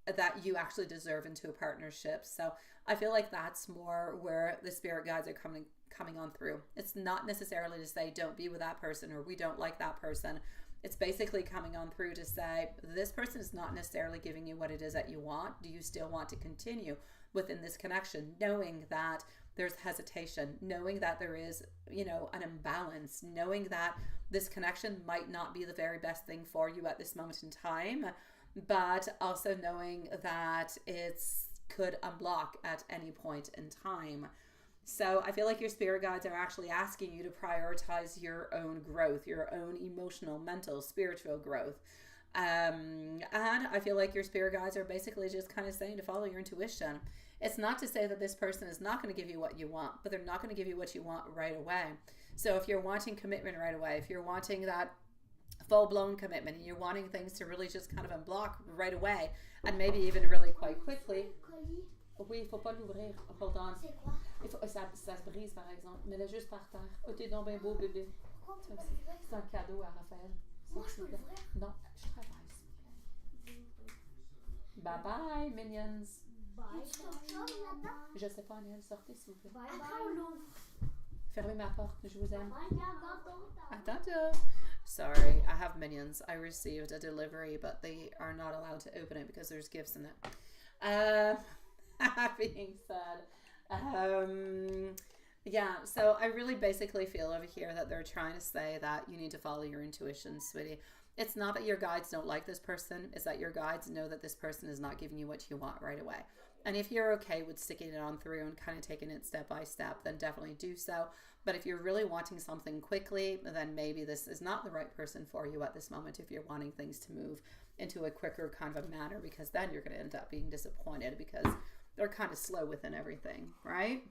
that you actually deserve into a partnership. So I feel like that's more where the spirit guides are coming on through. It's not necessarily to say don't be with that person or we don't like that person. It's basically coming on through to say this person is not necessarily giving you what it is that you want. Do you still want to continue within this connection, knowing that there's hesitation, knowing that there is, you know, an imbalance, knowing that this connection might not be the very best thing for you at this moment in time, but also knowing that it's could unblock at any point in time. So I feel like your spirit guides are actually asking you to prioritize your own growth, your own emotional, mental, spiritual growth. And I feel like your spirit guides are basically just kind of saying to follow your intuition. It's not to say that this person is not going to give you what you want, but they're not going to give you what you want right away. So if you're wanting commitment right away, if you're wanting that full-blown commitment and you're wanting things to really just kind of unblock right away and maybe even really quite quickly. Oui, il faut pas l'ouvrir. Hold on. Il faut, ça se brise par exemple. Mets-le juste par terre. Oh, t'es donc bien beau bébé. C'est un cadeau à Raphaël. Moi, je peux l'ouvrir? Non, je travaille. Bye bye, minions. Bye. Je sais pas, Aniel, sortez s'il vous plaît. Bye bye. Fermez ma porte, je vous aime. Bye. Attends. Sorry, I have minions. I received a delivery, but they are not allowed to open it because there's gifts in it. That being said, yeah, so I really basically feel over here that they're trying to say that you need to follow your intuition, sweetie. It's not that your guides don't like this person, it's that your guides know that this person is not giving you what you want right away. And if you're okay with sticking it on through and kind of taking it step by step, then definitely do so. But if you're really wanting something quickly, then maybe this is not the right person for you at this moment if you're wanting things to move into a quicker kind of a manner, because then you're going to end up being disappointed because they're kind of slow within everything, right?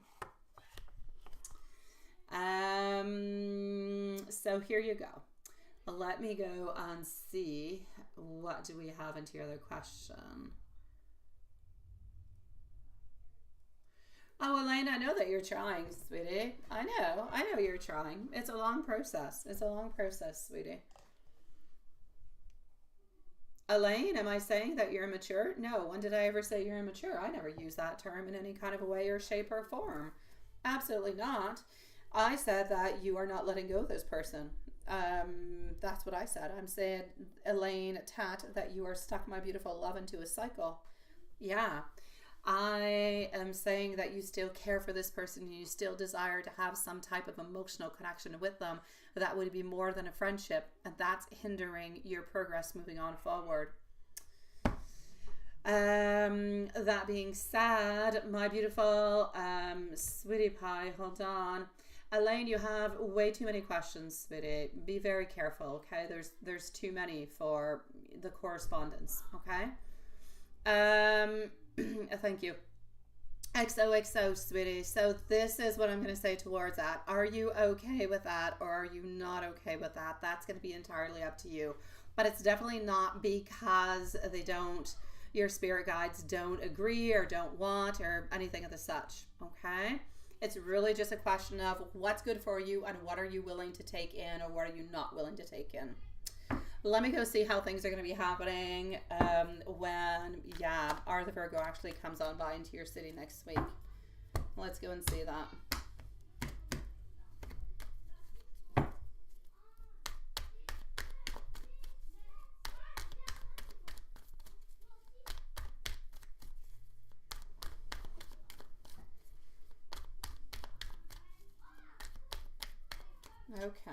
So here you go. Let me go and see what do we have into your other question. Oh, Elaine, I know that you're trying, sweetie. I know you're trying. It's a long process. It's a long process, sweetie. Elaine, am I saying that you're immature? No, when did I ever say you're immature? I never use that term in any kind of a way or shape or form. Absolutely not. I said that you are not letting go of this person. That's what I said. I'm saying, Elaine Tat, that you are stuck, my beautiful love, into a cycle. Yeah. I am saying that you still care for this person and you still desire to have some type of emotional connection with them. That would be more than a friendship, and that's hindering your progress moving on forward. That being said, my beautiful sweetie pie, hold on. Elaine, you have way too many questions, sweetie. Be very careful, okay? There's too many for the correspondence, okay? Thank you. XOXO, sweetie. So this is what I'm going to say towards that. Are you okay with that, or are you not okay with that? That's going to be entirely up to you. But it's definitely not because your spirit guides don't agree or don't want or anything of the such, okay? It's really just a question of what's good for you and what are you willing to take in or what are you not willing to take in. Let me go see how things are going to be happening when, Arthur Virgo actually comes on by into your city next week. Let's go and see that. Okay.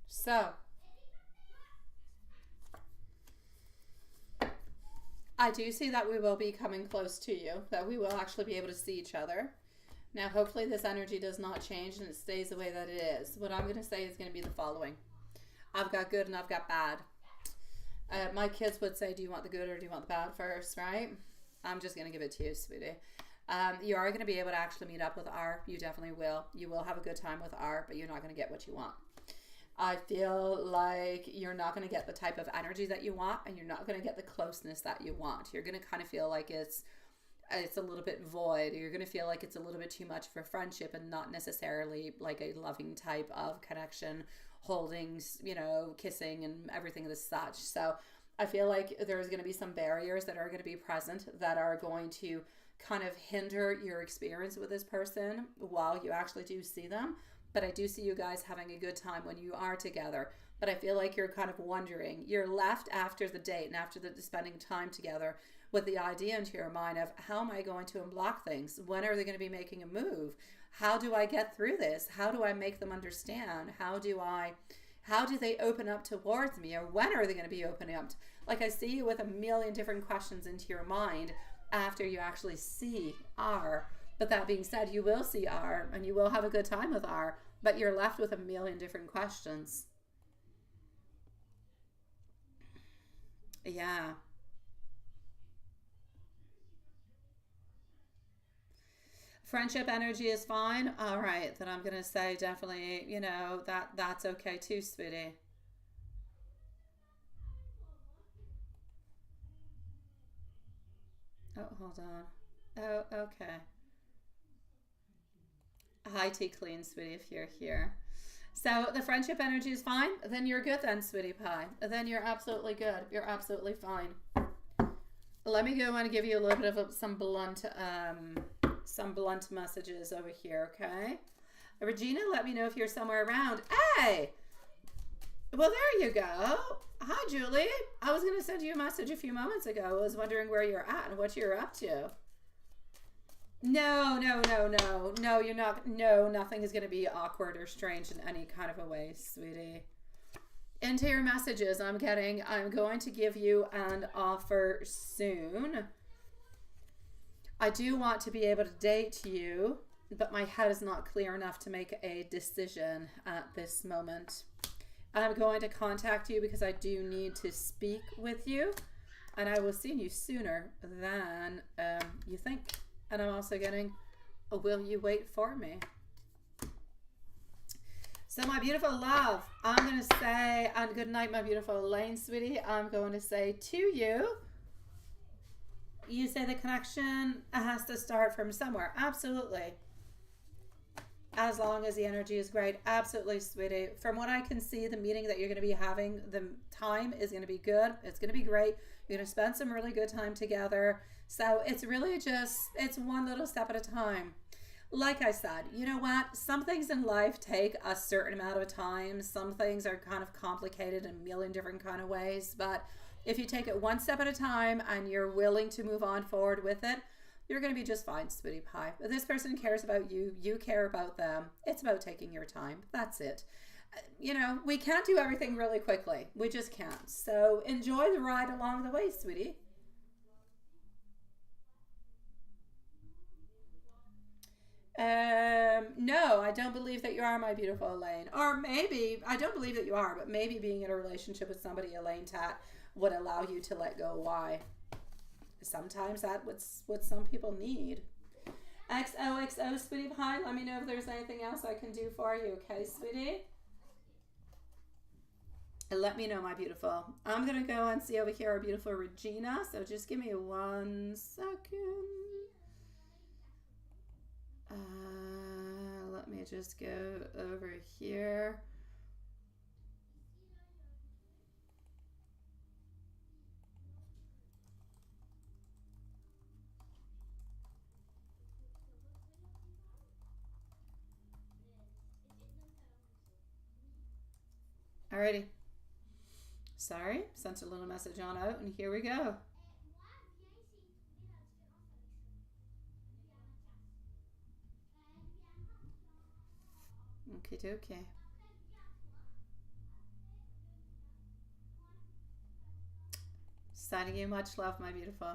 So, I do see that we will be coming close to you, that we will actually be able to see each other. Now, hopefully this energy does not change and it stays the way that it is. What I'm going to say is going to be the following. I've got good and I've got bad. My kids would say, do you want the good or do you want the bad first, right? I'm just going to give it to you, sweetie. You are going to be able to actually meet up with R. You definitely will. You will have a good time with R, but you're not going to get what you want. I feel like you're not going to get the type of energy that you want, and you're not going to get the closeness that you want. You're going to kind of feel like it's a little bit void. You're going to feel like it's a little bit too much for friendship and not necessarily like a loving type of connection, holdings, you know, kissing and everything as such. So I feel like there's going to be some barriers that are going to be present that are going to kind of hinder your experience with this person while you actually do see them. But I do see you guys having a good time when you are together. But I feel like you're kind of wondering, you're left after the date and after the spending time together with the idea into your mind of, how am I going to unblock things? When are they going to be making a move? How do I get through this? How do I make them understand? How do they open up towards me? Or when are they going to be opening up? Like, I see you with a million different questions into your mind after you actually see R. But that being said, you will see R and you will have a good time with R, but you're left with a million different questions. Yeah. Friendship energy is fine. All right, then I'm going to say definitely, you know, that's okay too, sweetie. Oh, hold on. Oh, okay. Hi, T Clean, sweetie, if you're here. So the friendship energy is fine. Then you're good then, sweetie pie. Then you're absolutely good. You're absolutely fine. Let me go and give you a little bit of some blunt messages over here, okay? Regina, let me know if you're somewhere around. Hey! Well, there you go. Hi, Julie. I was going to send you a message a few moments ago. I was wondering where you're at and what you're up to. No, you're not. No, nothing is going to be awkward or strange in any kind of a way, sweetie. Into your messages, I'm going to give you an offer soon. I do want to be able to date you, but my head is not clear enough to make a decision at this moment. I'm going to contact you because I do need to speak with you, and I will see you sooner than you think. And I'm also getting, will you wait for me? So my beautiful love, I'm going to say, and good night, my beautiful Elaine, sweetie. I'm going to say to you, you say the connection has to start from somewhere. Absolutely. As long as the energy is great. Absolutely, sweetie. From what I can see, the meeting that you're going to be having, the time is going to be good. It's going to be great. You're going to spend some really good time together. So it's really just, it's one little step at a time. Like I said, you know what? Some things in life take a certain amount of time. Some things are kind of complicated in a million different kind of ways. But if you take it one step at a time and you're willing to move on forward with it, you're going to be just fine, sweetie pie. If this person cares about you, you care about them. It's about taking your time. That's it. You know, we can't do everything really quickly. We just can't. So enjoy the ride along the way, sweetie. No, I don't believe that you are, my beautiful Elaine. Or maybe, I don't believe that you are, but maybe being in a relationship with somebody, Elaine Tat, would allow you to let go. Why? Sometimes that's what some people need. XOXO, sweetie pie. Let me know if there's anything else I can do for you, okay, sweetie? And let me know, my beautiful. I'm going to go and see over here our beautiful Regina, so just give me 1 second. Let me just go over here. Alrighty. Sorry, sent a little message on out, and here we go. Okay, dokie. Sending you much love, my beautiful.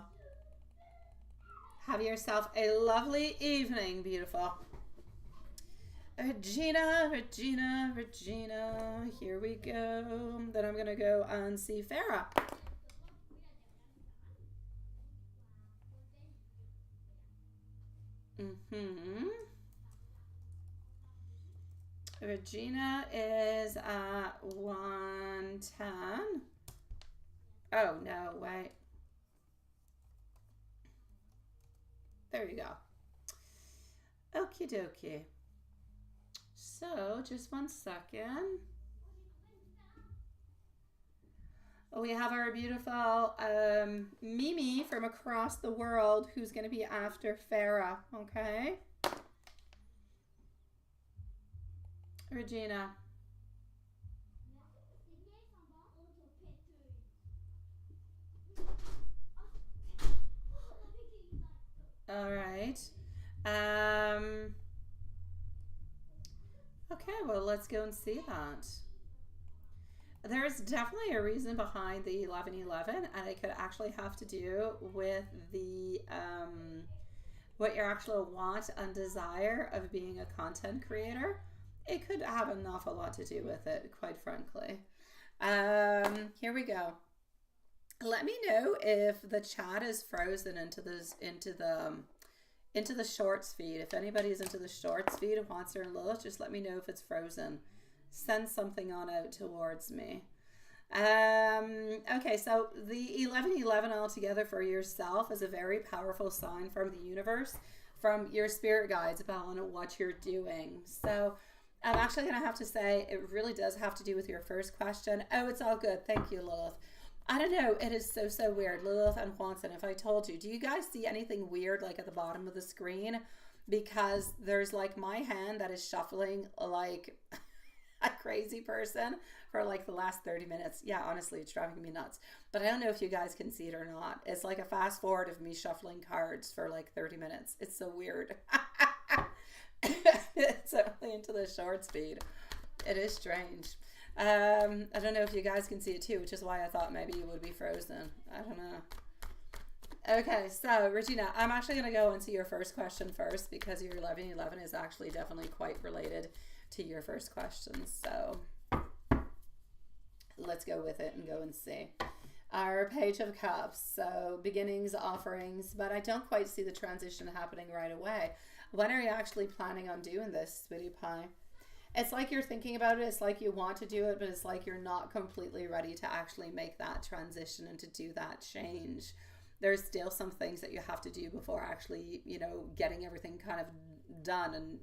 Have yourself a lovely evening, beautiful. Regina, Regina, Regina. Here we go. Then I'm going to go and see Farah. Regina is at 110. Oh, no, wait. There you go. Okie dokie. So, just 1 second. We have our beautiful Mimi from across the world who's going to be after Farah, okay? Regina. All right. Okay, well, let's go and see that. There's definitely a reason behind the 1111, and it could actually have to do with the what your actual want and desire of being a content creator. It could have an awful lot to do with it, quite frankly. Here we go. Let me know if the chat is frozen into the shorts feed. If anybody's into the shorts feed of Monster and Lilith, just let me know if it's frozen. Send something on out towards me. Okay, so the 1111 altogether for yourself is a very powerful sign from the universe, from your spirit guides about what you're doing. So I'm actually going to have to say it really does have to do with your first question. Oh, it's all good. Thank you, Lilith. I don't know. It is so weird. Lilith and Juanson, if I told you, do you guys see anything weird like at the bottom of the screen? Because there's like my hand that is shuffling like a crazy person for like the last 30 minutes. Yeah, honestly, it's driving me nuts. But I don't know if you guys can see it or not. It's like a fast forward of me shuffling cards for like 30 minutes. It's so weird. It's only into the short speed. It is strange. I don't know if you guys can see it too, which is why I thought maybe you would be frozen. I don't know. Okay, so Regina, I'm actually going to go into your first question first because your 1111 is actually definitely quite related to your first question. So let's go with it and go and see. Our Page of Cups, so beginnings, offerings, but I don't quite see the transition happening right away. When are you actually planning on doing this, sweetie pie? It's like you're thinking about it, it's like you want to do it, but it's like you're not completely ready to actually make that transition and to do that change. There's still some things that you have to do before actually, getting everything kind of done and,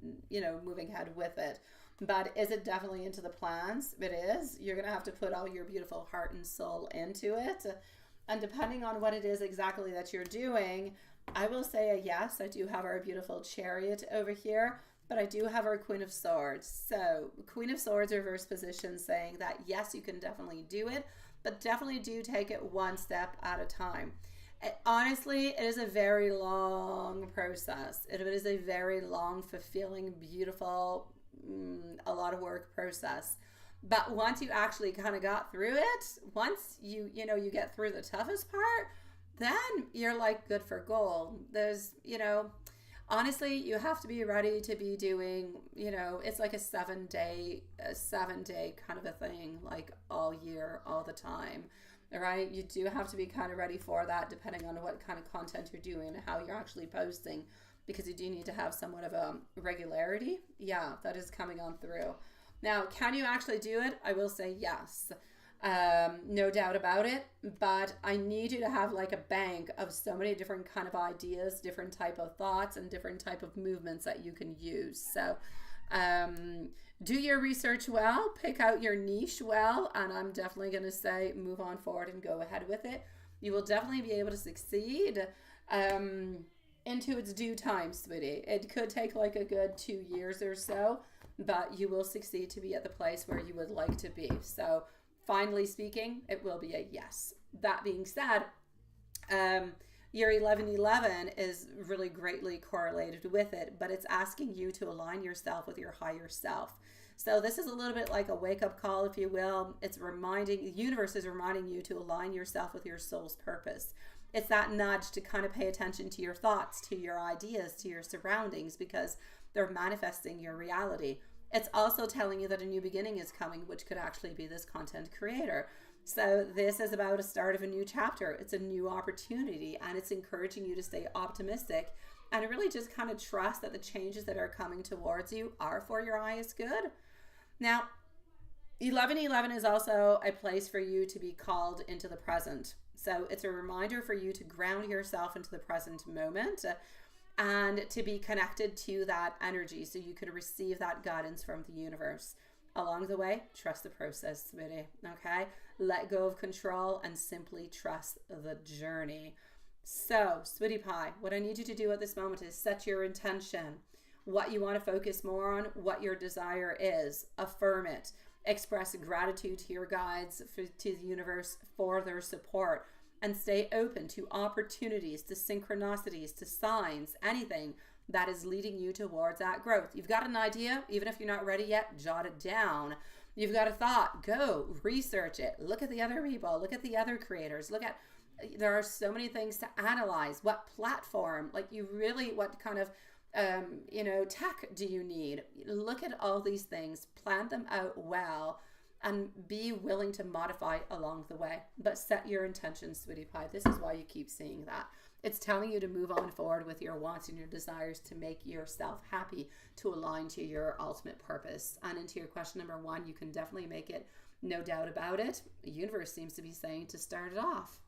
moving ahead with it. But is it definitely into the plans? It is. You're going to have to put all your beautiful heart and soul into it. And depending on what it is exactly that you're doing, I will say a yes. I do have our beautiful Chariot over here, but I do have our Queen of Swords. So Queen of Swords reverse position saying that yes, you can definitely do it, but definitely do take it one step at a time. Honestly, it is a very long process. It is a very long, fulfilling, beautiful, a lot of work process. But once you actually kind of got through it, once you get through the toughest part, then you're like good for gold. There's, honestly, you have to be ready to be doing, it's like a 7-day kind of a thing, like all year, all the time, right? You do have to be kind of ready for that depending on what kind of content you're doing and how you're actually posting, because you do need to have somewhat of a regularity. Yeah, that is coming on through. Now, can you actually do it? I will say yes. No doubt about it, but I need you to have like a bank of so many different kind of ideas, different type of thoughts, and different type of movements that you can use. So do your research well, pick out your niche well, and I'm definitely going to say move on forward and go ahead with it. You will definitely be able to succeed into its due time, sweetie. It could take like a good 2 years or so, but you will succeed to be at the place where you would like to be. So finally speaking, it will be a yes. That being said, Your 1111 is really greatly correlated with it, but it's asking you to align yourself with your higher self. So this is a little bit like a wake-up call, if you will. It's reminding, the universe is reminding you to align yourself with your soul's purpose. It's that nudge to kind of pay attention to your thoughts, to your ideas, to your surroundings, because they're manifesting your reality. It's also telling you that a new beginning is coming, which could actually be this content creator. So this is about a start of a new chapter. It's a new opportunity, and it's encouraging you to stay optimistic and really just kind of trust that the changes that are coming towards you are for your highest good. Now, 1111 is also a place for you to be called into the present. So it's a reminder for you to ground yourself into the present moment and to be connected to that energy so you can receive that guidance from the universe. Along the way, trust the process, sweetie, okay? Let go of control and simply trust the journey. So, sweetie pie, what I need you to do at this moment is set your intention, what you want to focus more on, what your desire is. Affirm it. Express gratitude to your guides, to the universe for their support, and stay open to opportunities, to synchronicities, to signs, anything that is leading you towards that growth. You've got an idea, even if you're not ready yet, jot it down. You've got a thought, go research it. Look at the other people, look at the other creators, there are so many things to analyze. What platform, what kind of tech do you need? Look at all these things, plan them out well, and be willing to modify along the way. But set your intentions, sweetie pie. This is why you keep seeing that. It's telling you to move on forward with your wants and your desires to make yourself happy, to align to your ultimate purpose. And into your question number 1, you can definitely make it, no doubt about it. The universe seems to be saying to start it off.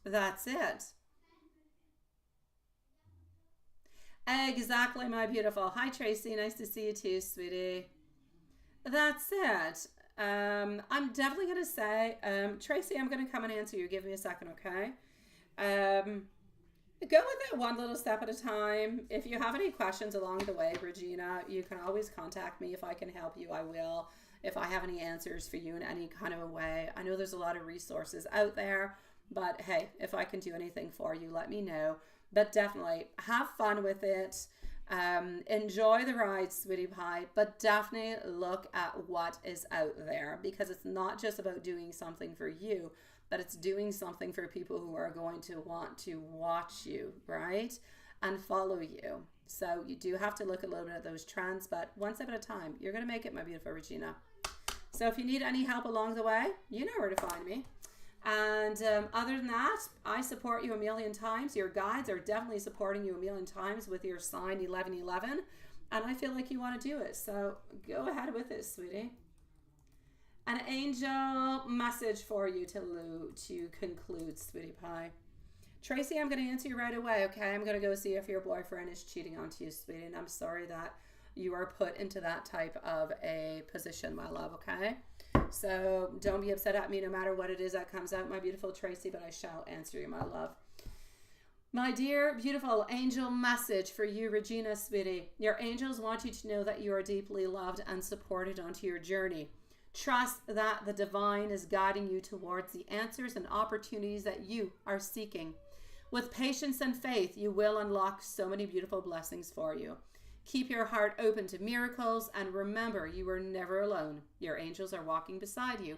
That's it. Exactly, my beautiful. Hi, Tracy. Nice to see you too, sweetie. That's it. I'm definitely going to say, Tracy, I'm going to come and answer you. Give me a second, okay? Go with it one little step at a time. If you have any questions along the way, Regina, you can always contact me. If I can help you, I will. If I have any answers for you in any kind of a way. I know there's a lot of resources out there, but hey, if I can do anything for you, let me know. But definitely have fun with it. Enjoy the ride, sweetie pie, but definitely look at what is out there, because it's not just about doing something for you, but it's doing something for people who are going to want to watch you, right? And follow you. So you do have to look a little bit at those trends, but one step at a time. You're going to make it, my beautiful Regina. So if you need any help along the way, you know where to find me. And other than that, I support you a million times. Your guides are definitely supporting you a million times with your sign 1111. And I feel like you want to do it. So go ahead with it, sweetie. An angel message for you to conclude, sweetie pie. Tracy, I'm going to answer you right away, okay? I'm going to go see if your boyfriend is cheating on you, sweetie. And I'm sorry that you are put into that type of a position, my love, okay? So don't be upset at me no matter what it is that comes out, my beautiful Tracy, but I shall answer you, my love. My dear, beautiful angel message for you, Regina, sweetie. Your angels want you to know that you are deeply loved and supported onto your journey. Trust that the divine is guiding you towards the answers and opportunities that you are seeking. With patience and faith, you will unlock so many beautiful blessings for you. Keep your heart open to miracles, and remember, you are never alone. Your angels are walking beside you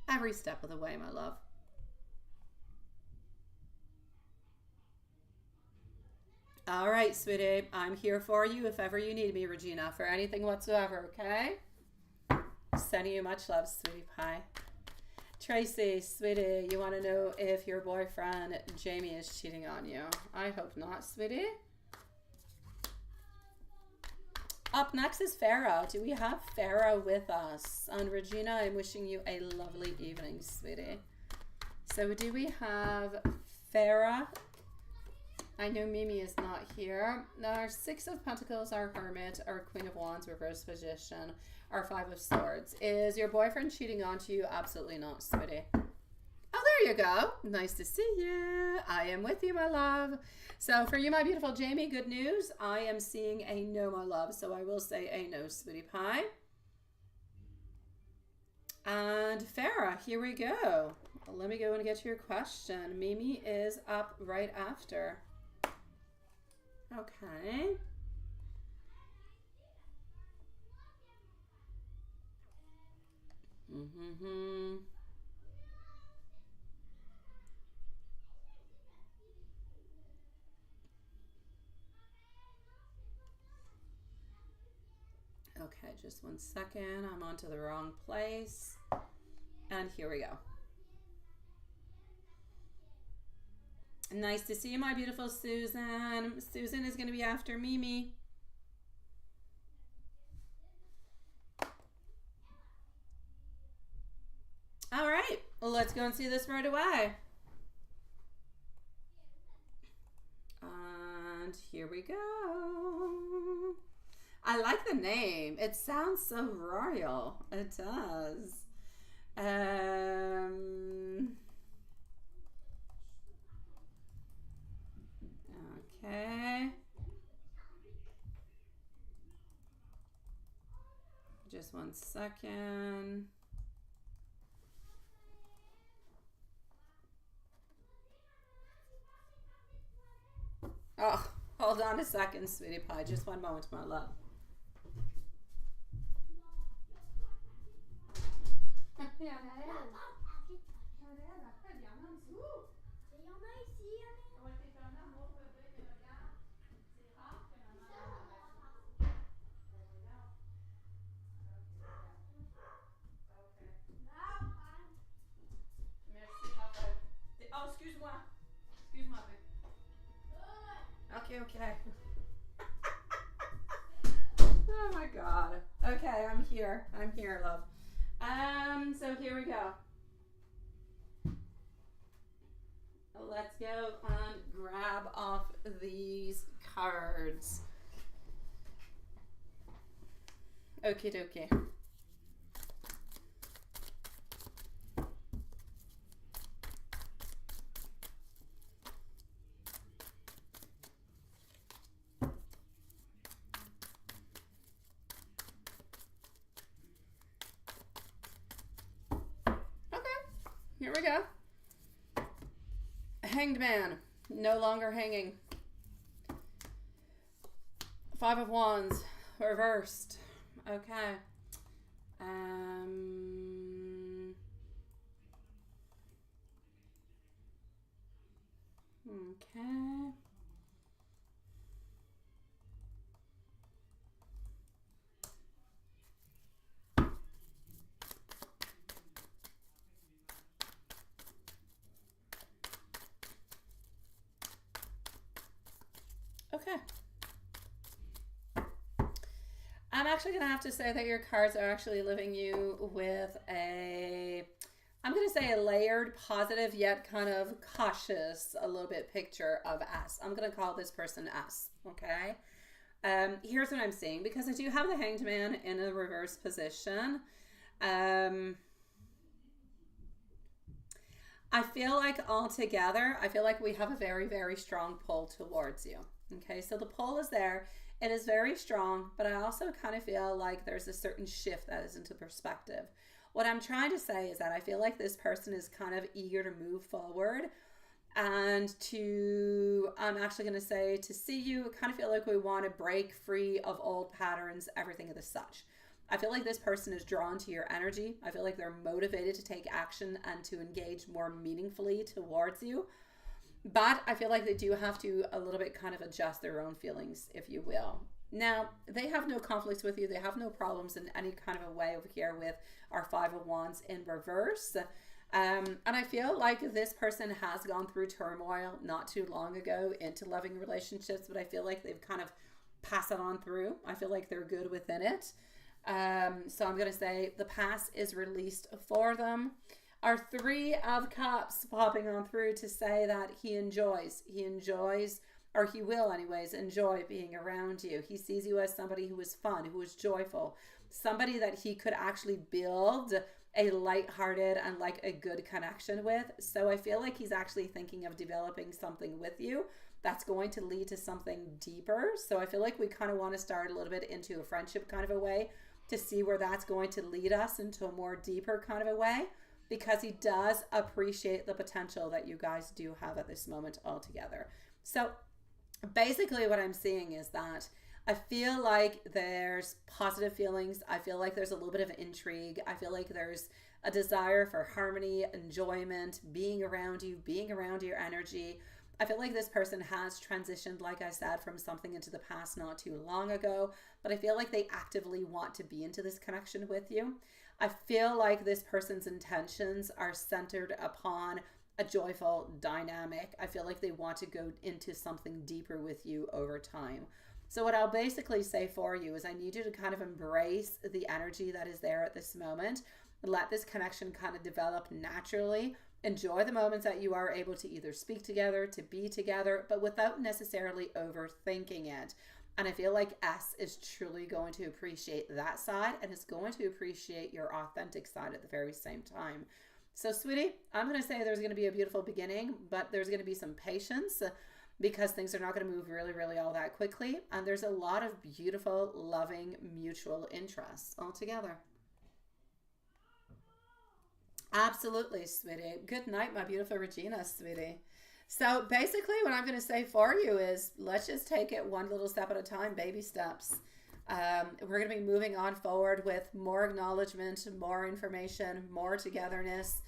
every step of the way, my love. All right, sweetie, I'm here for you if ever you need me, Regina, for anything whatsoever, okay? Sending you much love, sweetie pie. Tracy, sweetie, you want to know if your boyfriend, Jamie, is cheating on you? I hope not, sweetie. Up next is Farah. Do we have Farah with us? And Regina, I'm wishing you a lovely evening, sweetie. So do we have Farah? I know Mimi is not here. Our 6 of Pentacles, our Hermit, our Queen of Wands, reverse position, our 5 of Swords. Is your boyfriend cheating on you? Absolutely not, sweetie. Oh, there you go. Nice to see you. I am with you, my love. So for you, my beautiful Jamie, good news. I am seeing a no, my love. So I will say a no, sweetie pie. And Farah, here we go. let me go and get to your question. Mimi is up right after. Okay. Mm-hmm. Okay, just one second. I'm onto the wrong place. And here we go. Nice to see you, my beautiful Susan. Susan is going to be after Mimi. All right, well, let's go and see this right away. And here we go. I like the name. It sounds so royal. It does. Okay. Just one second. Oh, hold on a second, sweetie pie. Just one moment, my love. Oh, excuse-moi. Excuse-moi. Okay. Oh my God. Okay, I'm here. Love. So here we go. Let's go and grab off these cards. Okie dokie. Here we go. Hanged man, no longer hanging. Five of Wands, reversed. Okay. Okay. Okay. I'm actually going to have to say that your cards are actually leaving you with I'm going to say a layered, positive, yet kind of cautious, a little bit picture of S. I'm going to call this person S, okay? Here's what I'm seeing. Because I do have the Hanged Man in a reverse position. I feel like altogether, I feel like we have a very, very strong pull towards you. Okay, so the pull is there. It is very strong, but I also kind of feel like there's a certain shift that is into perspective. What I'm trying to say is that I feel like this person is kind of eager to move forward and I'm actually going to say to see you, I kind of feel like we want to break free of old patterns, everything of the such. I feel like this person is drawn to your energy. I feel like they're motivated to take action and to engage more meaningfully towards you. But I feel like they do have to a little bit kind of adjust their own feelings, if you will. Now, they have no conflicts with you. They have no problems in any kind of a way over here with our Five of Wands in reverse. And I feel like this person has gone through turmoil not too long ago into loving relationships, but I feel like they've kind of passed it on through. I feel like they're good within it. So I'm going to say the pass is released for them. Our Three of Cups popping on through to say that he enjoys, or he will anyways, enjoy being around you. He sees you as somebody who is fun, who is joyful, somebody that he could actually build a lighthearted and like a good connection with. So I feel like he's actually thinking of developing something with you that's going to lead to something deeper. So I feel like we kind of want to start a little bit into a friendship kind of a way to see where that's going to lead us into a more deeper kind of a way. because he does appreciate the potential that you guys do have at this moment all together. So basically what I'm seeing is that I feel like there's positive feelings. I feel like there's a little bit of intrigue. I feel like there's a desire for harmony, enjoyment, being around you, being around your energy. I feel like this person has transitioned, like I said, from something into the past not too long ago, but I feel like they actively want to be into this connection with you. I feel like this person's intentions are centered upon a joyful dynamic. I feel like they want to go into something deeper with you over time. So what I'll basically say for you is I need you to kind of embrace the energy that is there at this moment. Let this connection kind of develop naturally. Enjoy the moments that you are able to either speak together, to be together, but without necessarily overthinking it. And I feel like S is truly going to appreciate that side and is going to appreciate your authentic side at the very same time. So sweetie, I'm going to say there's going to be a beautiful beginning, but there's going to be some patience because things are not going to move really, really all that quickly. And there's a lot of beautiful, loving, mutual interests all together. Absolutely, sweetie. Good night, my beautiful Regina, sweetie. So basically what I'm going to say for you is let's just take it one little step at a time, baby steps. We're going to be moving on forward with more acknowledgement, more information, more togetherness,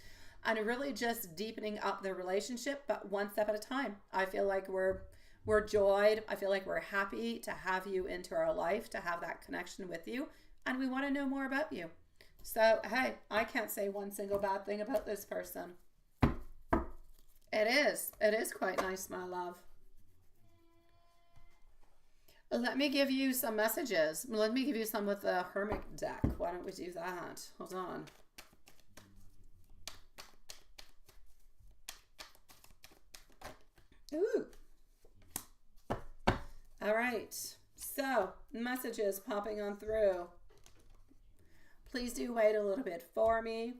and really just deepening up the relationship, but one step at a time. I feel like we're joyed. I feel like we're happy to have you into our life, to have that connection with you, and we want to know more about you. So, hey, I can't say one single bad thing about this person. It is quite nice, my love. Let me give you some messages. Let me give you some with the Hermit deck. Why don't we do that? Hold on. Ooh. All right. So, messages popping on through. Please do wait a little bit for me,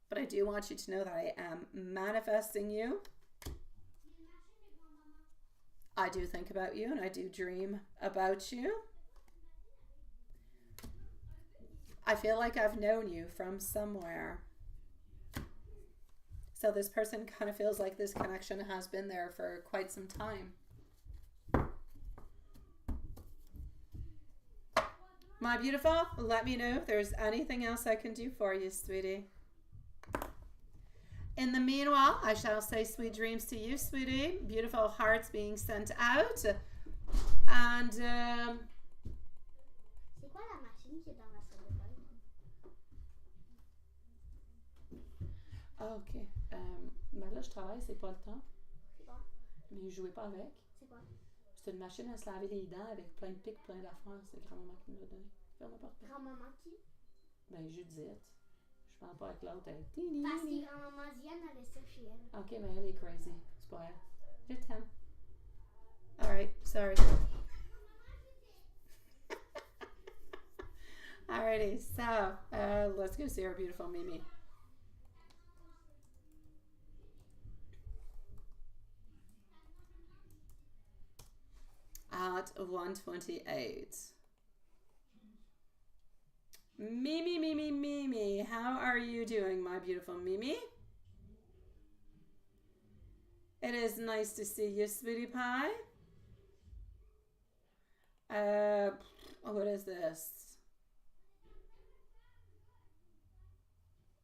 but I do want you to know that I am manifesting you. I do think about you and I do dream about you. I feel like I've known you from somewhere. So this person kind of feels like this connection has been there for quite some time. My beautiful, let me know if there's anything else I can do for you, sweetie. In the meanwhile, I shall say sweet dreams to you, sweetie. Beautiful hearts being sent out. And C'est quoi la machine qui est dans la salle de bain? ok. Ben là, je travaille, c'est pas le temps. C'est quoi? Mais jouez pas avec. C'est quoi? C'est une machine à se laver les dents avec plein de pics, plein d'affaires. C'est grand-maman qui me l'a donné. Ferme la porte. Grand-maman qui? Ben, Judith. Je parle pas avec l'autre. Parce que grand-maman Diane a laissé chez elle. Ok, mais elle est crazy. C'est pas elle. Je t'aime. Alright, sorry. Alrighty, so let's go see our beautiful Mimi. At 128. Mimi, Mimi, Mimi, how are you doing, my beautiful Mimi? It is nice to see you, sweetie pie. What is this?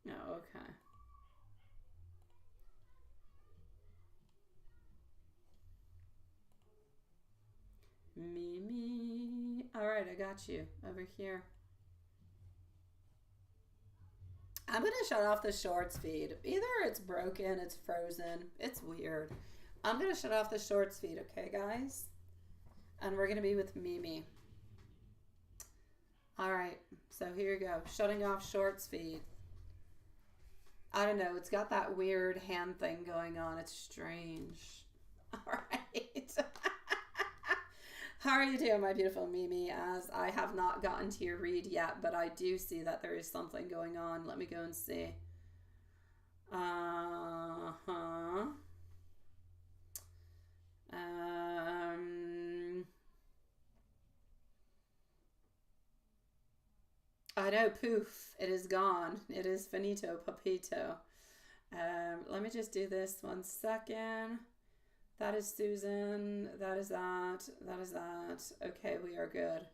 Oh, okay. Mimi. All right, I got you over here. I'm going to shut off the shorts feed. Either it's broken, it's frozen, it's weird. I'm going to shut off the shorts feed, okay, guys? And we're going to be with Mimi. All right, so here you go. Shutting off shorts feed. I don't know. It's got that weird hand thing going on. It's strange. All right. How are you doing, my beautiful Mimi? As I have not gotten to your read yet, but I do see that there is something going on. Let me go and see. I know, poof, it is gone. It is finito, papito. Let me just do this 1 second. That is Susan. That is that. That is that. Okay, we are good.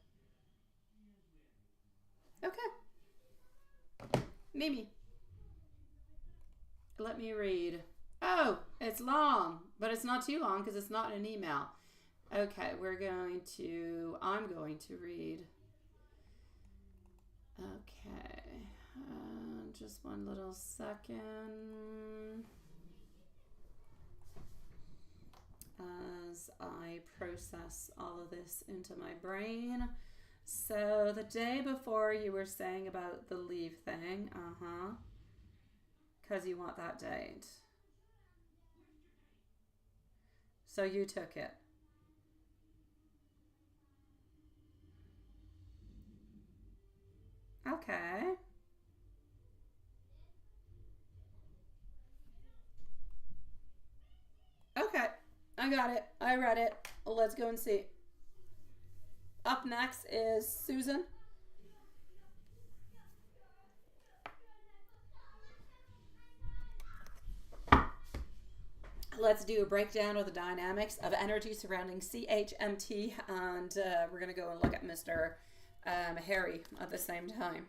Okay. Mimi. Let me read. Oh, it's long, but it's not too long because it's not an email. Okay, I'm going to read. Okay, just one little second as I process all of this into my brain. So the day before you were saying about the leave thing, because you want that date. So you took it. Okay. Okay. I got it. I read it. Let's go and see. Up next is Susan. Let's do a breakdown of the dynamics of energy surrounding CHMT, and we're going to go and look at Mr. Harry at the same time.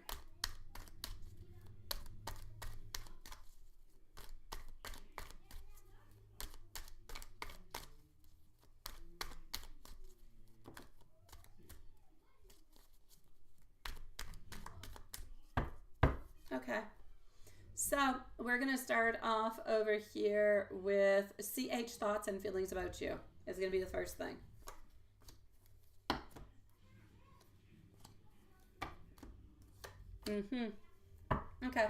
Okay. So we're going to start off over here with CH thoughts and feelings about you. It's going to be the first thing. Okay.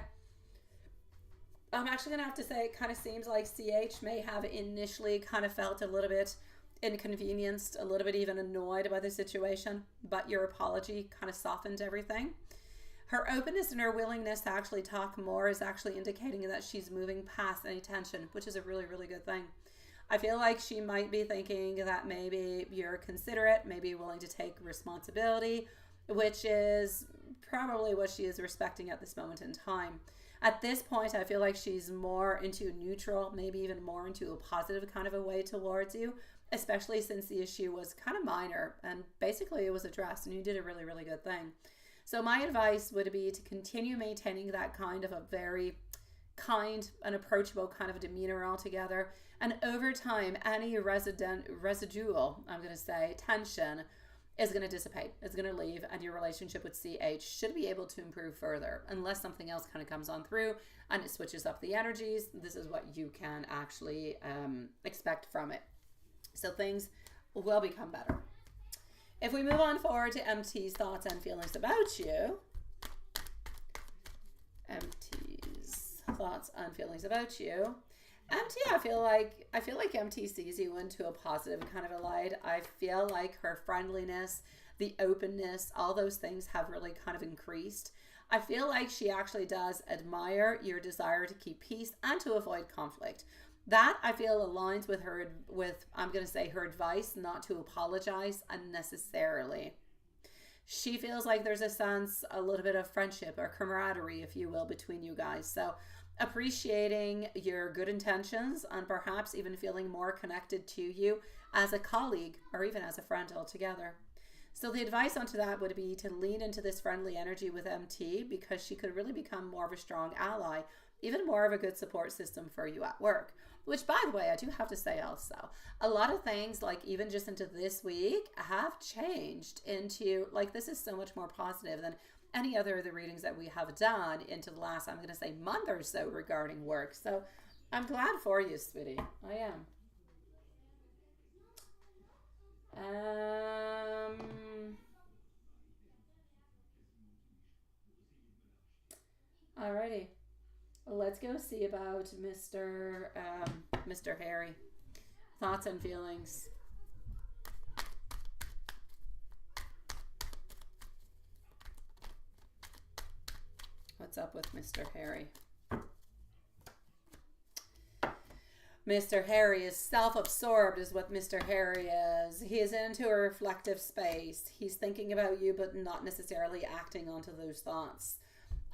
I'm actually going to have to say it kind of seems like CH may have initially kind of felt a little bit inconvenienced, a little bit even annoyed by the situation, but your apology kind of softened everything. Her openness and her willingness to actually talk more is actually indicating that she's moving past any tension, which is a really, really good thing. I feel like she might be thinking that maybe you're considerate, maybe willing to take responsibility, which is probably what she is respecting at this moment in time. At this point, I feel like she's more into neutral, maybe even more into a positive kind of a way towards you, especially since the issue was kind of minor and basically it was addressed and you did a really, really good thing. So my advice would be to continue maintaining that kind of a very kind and approachable kind of a demeanor altogether. And over time, any residual, I'm going to say, tension is going to dissipate. It's going to leave, and your relationship with CH should be able to improve further unless something else kind of comes on through and it switches up the energies. This is what you can actually expect from it. So things will become better. If we move on forward to MT's thoughts and feelings about you, MT's thoughts and feelings about you. MT, I feel like MT sees you into a positive kind of a light. I feel like her friendliness, the openness, all those things have really kind of increased. I feel like she actually does admire your desire to keep peace and to avoid conflict. That I feel aligns with her, I'm going to say her advice not to apologize unnecessarily. She feels like there's a sense, a little bit of friendship or camaraderie, if you will, between you guys. So appreciating your good intentions and perhaps even feeling more connected to you as a colleague or even as a friend altogether. So the advice onto that would be to lean into this friendly energy with MT because she could really become more of a strong ally, even more of a good support system for you at work. Which, by the way, I do have to say also, a lot of things, like even just into this week, have changed into, like, this is so much more positive than any other of the readings that we have done into the last, I'm going to say, month or so regarding work. So I'm glad for you, sweetie. I am. Alrighty. Let's go see about Mr. Harry. Thoughts and feelings. What's up with Mr. Harry? Mr. Harry is self-absorbed is what Mr. Harry is. He is into a reflective space. He's thinking about you but not necessarily acting onto those thoughts.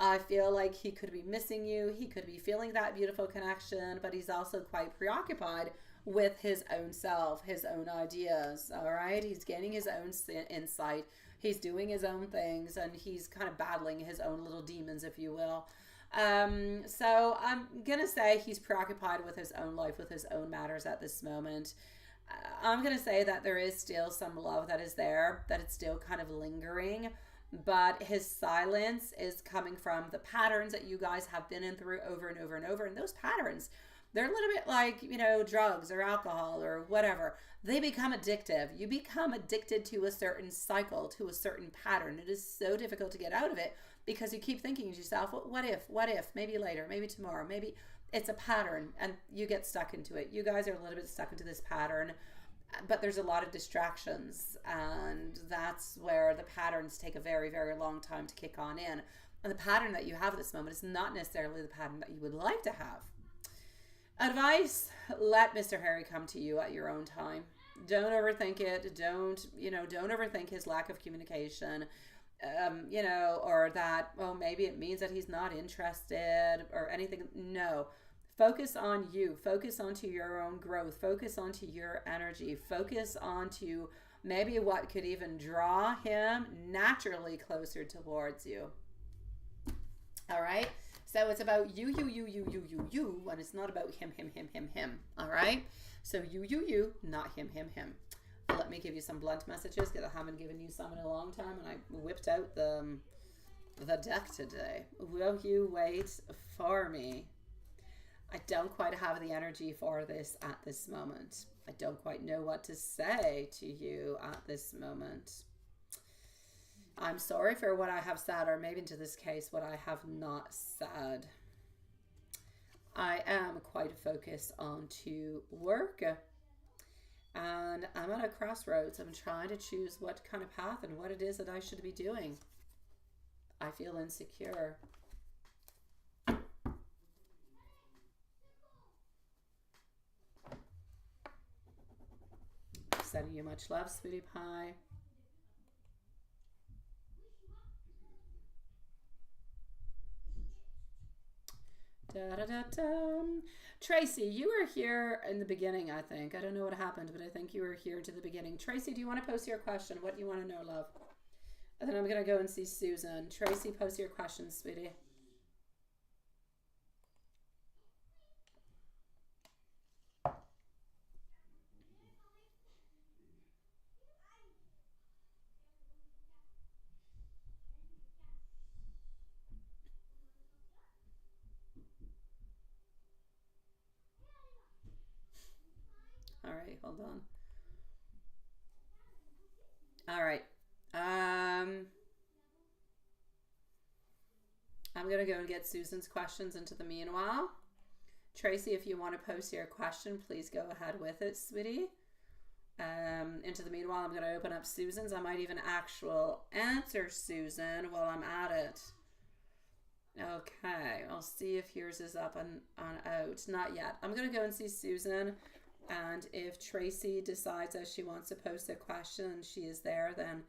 I feel like he could be missing you. He could be feeling that beautiful connection, but he's also quite preoccupied with his own self, his own ideas. All right. He's gaining his own insight. He's doing his own things, and he's kind of battling his own little demons, if you will. So I'm going to say he's preoccupied with his own life, with his own matters at this moment. I'm going to say that there is still some love that is there, that it's still kind of lingering, but his silence is coming from the patterns that you guys have been in through over and over and over. And those patterns, they're a little bit like, drugs or alcohol or whatever. They become addictive. You become addicted to a certain cycle, to a certain pattern. It is so difficult to get out of it because you keep thinking to yourself, well, what if, maybe later, maybe tomorrow, maybe it's a pattern, and you get stuck into it. You guys are a little bit stuck into this pattern, but there's a lot of distractions, and that's where the patterns take a very, very long time to kick on in. And the pattern that you have at this moment is not necessarily the pattern that you would like to have. Advice: let Mr. Harry come to you at your own time. Don't overthink it. Don't overthink his lack of communication. Or that, maybe it means that he's not interested or anything. No. Focus on you. Focus onto your own growth. Focus onto your energy. Focus onto maybe what could even draw him naturally closer towards you. All right? So it's about you, and it's not about him. All right? So you, not him. Let me give you some blunt messages because I haven't given you some in a long time, and I whipped out the deck today. Will you wait for me? I don't quite have the energy for this at this moment. I don't quite know what to say to you at this moment. I'm sorry for what I have said, or maybe in this case, what I have not said. I am quite focused on to work, and I'm at a crossroads. I'm trying to choose what kind of path and what it is that I should be doing. I feel insecure. Sending you much love, sweetie pie. Tracy, you were here in the beginning, I think. I don't know what happened, but I think you were here to the beginning. Tracy, do you want to post your question? What do you want to know, love? And then I'm going to go and see Susan. Tracy, post your question, sweetie. All right, hold on. All right. I'm going to go and get Susan's questions into the meanwhile. Tracy, if you want to post your question, please go ahead with it, sweetie. Into the meanwhile, I'm going to open up Susan's. I might even answer Susan while I'm at it. Okay, I'll see if yours is up on out. Not yet. I'm going to go and see Susan. And if Tracy decides that she wants to post a question and she is there, then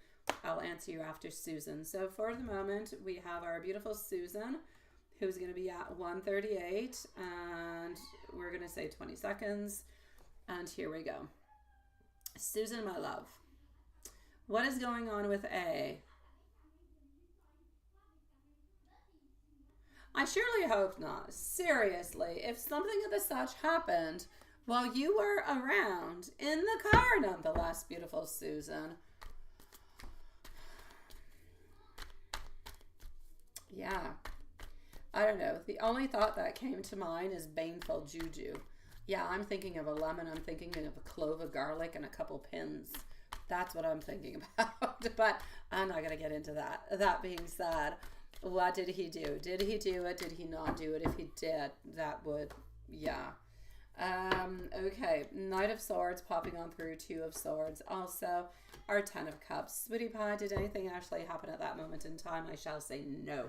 I'll answer you after Susan. So for the moment, we have our beautiful Susan, who's going to be at 1:38, and we're going to say 20 seconds. And here we go. Susan, my love, what is going on with A? I surely hope not. Seriously, if something of the such happened while you were around in the car, nonetheless, beautiful Susan. Yeah. I don't know. The only thought that came to mind is baneful juju. Yeah, I'm thinking of a lemon. I'm thinking of a clove of garlic and a couple pins. That's what I'm thinking about. But I'm not going to get into that. That being said, what did he do? Did he do it? Did he not do it? If he did, that would, yeah. Okay, Knight of Swords popping on through, Two of Swords. Also, our Ten of Cups. Sweetie pie, did anything actually happen at that moment in time? I shall say no.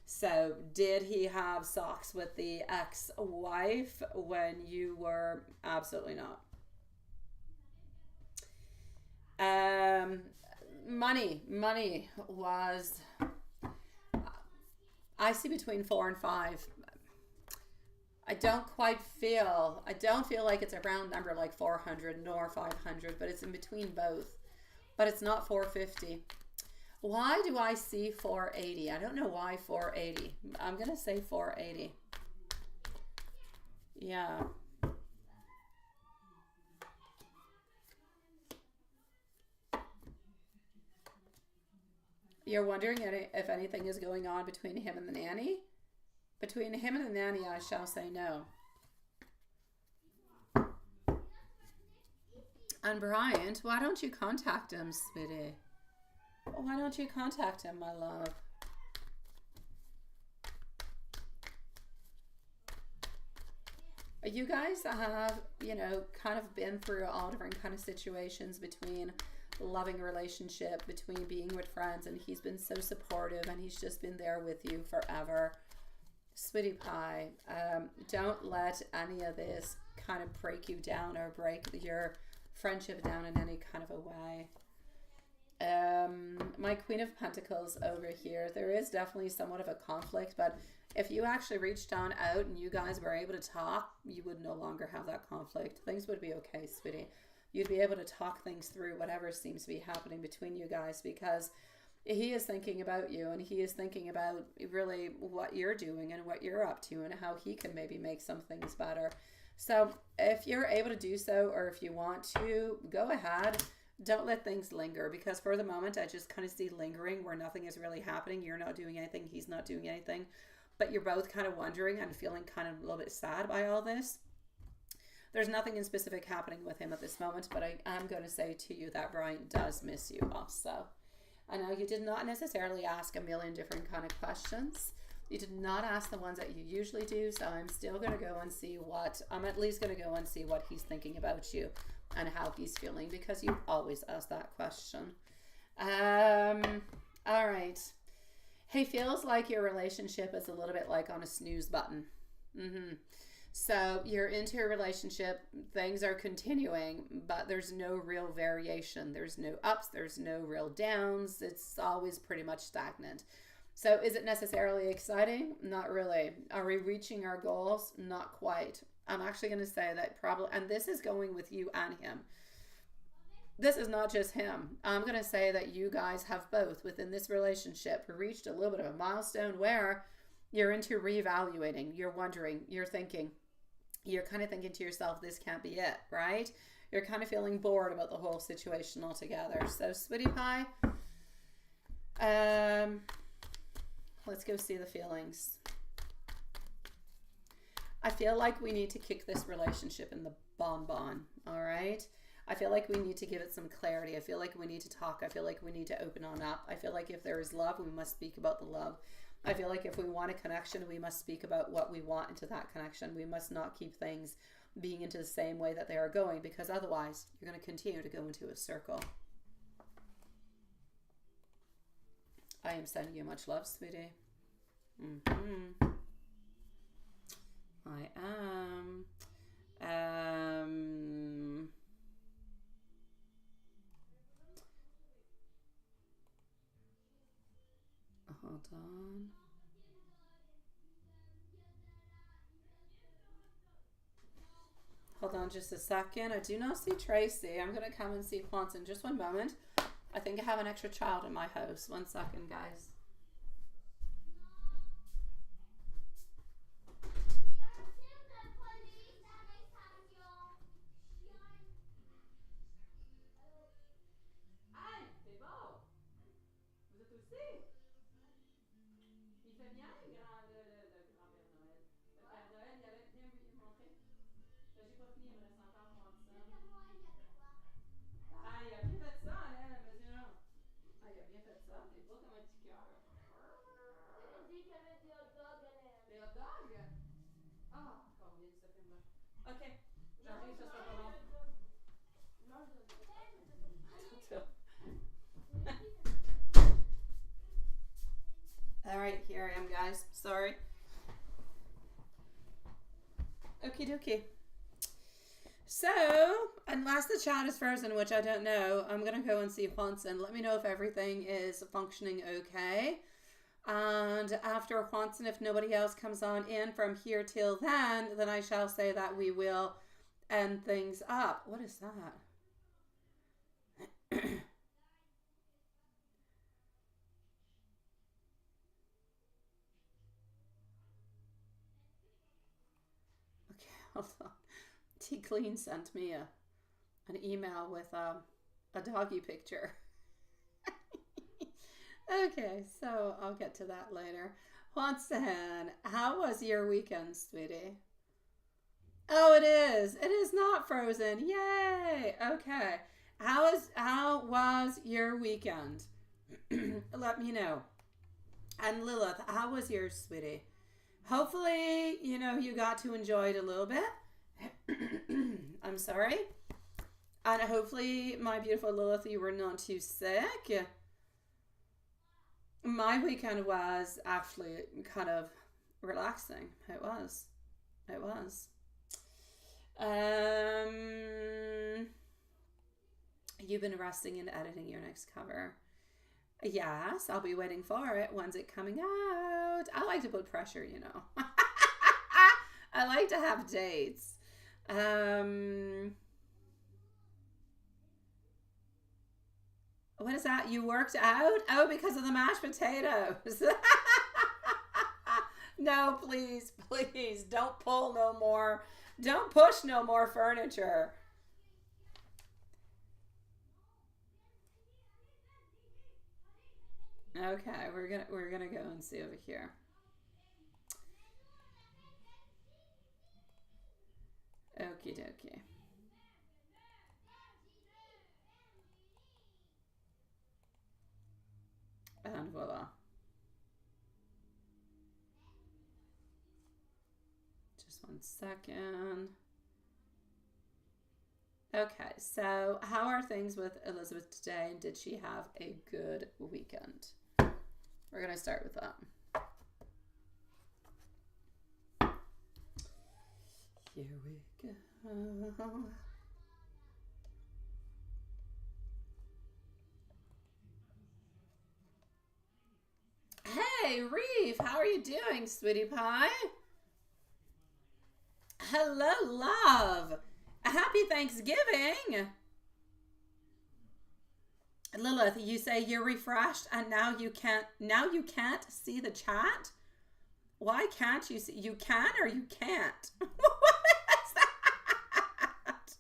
So, did he have sex with the ex-wife when you were? Absolutely not. Money was... I see between 4 and 5. I don't feel like it's a round number like 400 nor 500, but it's in between both. But it's not 450. Why do I see 480? I don't know why 480. I'm going to say 480. Yeah. You're wondering if anything is going on between him and the nanny? Between him and the nanny, I shall say no. And Bryant, why don't you contact him, sweetie? Why don't you contact him, my love? You guys have, you know, kind of been through all different kind of situations between loving a relationship, between being with friends, and he's been so supportive and he's just been there with you forever. Sweetie pie, don't let any of this kind of break you down or break your friendship down in any kind of a way. My Queen of Pentacles over here, there is definitely somewhat of a conflict, but if you actually reached on out and you guys were able to talk, you would no longer have that conflict. Things would be okay, sweetie. You'd be able to talk things through, whatever seems to be happening between you guys, because he is thinking about you and he is thinking about really what you're doing and what you're up to and how he can maybe make some things better. So if you're able to do so, or if you want to, go ahead. Don't let things linger, because for the moment I just kind of see lingering where nothing is really happening. You're not doing anything, he's not doing anything, but you're both kind of wondering and feeling kind of a little bit sad by all this. There's nothing in specific happening with him at this moment, but I am going to say to you that Brian does miss you also. I know you did not necessarily ask a million different kind of questions. You did not ask the ones that you usually do, so I'm still going to go and see I'm at least going to go and see what he's thinking about you and how he's feeling, because you always ask that question. All right. He feels like your relationship is a little bit like on a snooze button. So you're into a relationship, things are continuing, but there's no real variation. There's no ups, there's no real downs. It's always pretty much stagnant. So is it necessarily exciting? Not really. Are we reaching our goals? Not quite. I'm actually going to say that probably, and this is going with you and him. This is not just him. I'm going to say that you guys have both within this relationship reached a little bit of a milestone where you're into reevaluating. You're wondering, you're thinking, you're kind of thinking to yourself, this can't be it, right? You're kind of feeling bored about the whole situation altogether. So, sweetie pie, let's go see the feelings. I feel like we need to kick this relationship in the bonbon, all right? I feel like we need to give it some clarity. I feel like we need to talk. I feel like we need to open on up. I feel like if there is love, we must speak about the love. I feel like if we want a connection, we must speak about what we want into that connection. We must not keep things being into the same way that they are going, because otherwise you're going to continue to go into a circle. I am sending you much love, sweetie. I am. Hold on. Hold on just a second. I do not see Tracy. I'm going to come and see Quants in just one moment. I think I have an extra child in my house. 1 second, guys. Ok, j'arrive, ça sera pas long. All right, here I am, guys. Sorry. Okie dokie. So, unless the chat is frozen, which I don't know, I'm going to go and see Juanson. Let me know if everything is functioning okay. And after Juanson, if nobody else comes on in from here till then I shall say that we will end things up. What is that? Okay, hold on. T Clean sent me an email with a doggy picture. Okay, so I'll get to that later. Juanson, how was your weekend, sweetie? Oh, it is. It is not frozen. Yay. Okay. How was your weekend? Let me know. And Lilith, how was yours, sweetie? Hopefully, you got to enjoy it a little bit. I'm sorry. And hopefully, my beautiful Lilith, you were not too sick. My weekend was actually kind of relaxing. It was. You've been resting and editing your next cover. Yes, I'll be waiting for it. When's it coming out? I like to put pressure, I like to have dates. What is that? You worked out? Oh, because of the mashed potatoes. No, please, don't pull no more. Don't push no more furniture. Okay, we're gonna go and see over here. Okie dokie. And voila. Just 1 second. Okay, so how are things with Elizabeth today? And did she have a good weekend? We're going to start with that. Here we go. Hey, Reeve, how are you doing, sweetie pie? Hello, love. Happy Thanksgiving. Lilith, you say you're refreshed and now you can't see the chat? Why can't you see? You can or you can't? What is that?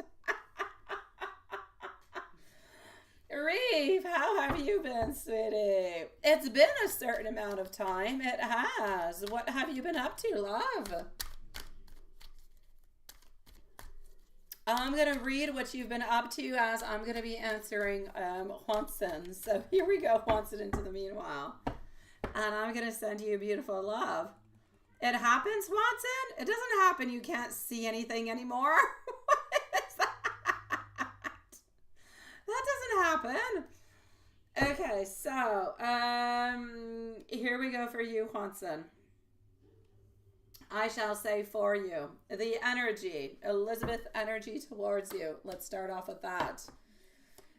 Reeve, how have you been, sweetie? It's been a certain amount of time. It has. What have you been up to, love? I'm going to read what you've been up to as I'm going to be answering Juanson. So here we go, Juanson, into the meanwhile. And I'm going to send you beautiful love. It happens, Juanson? It doesn't happen. You can't see anything anymore. What is that? That doesn't happen. Okay, so here we go for you, Juanson. I shall say for you, the energy, Elizabeth energy towards you. Let's start off with that.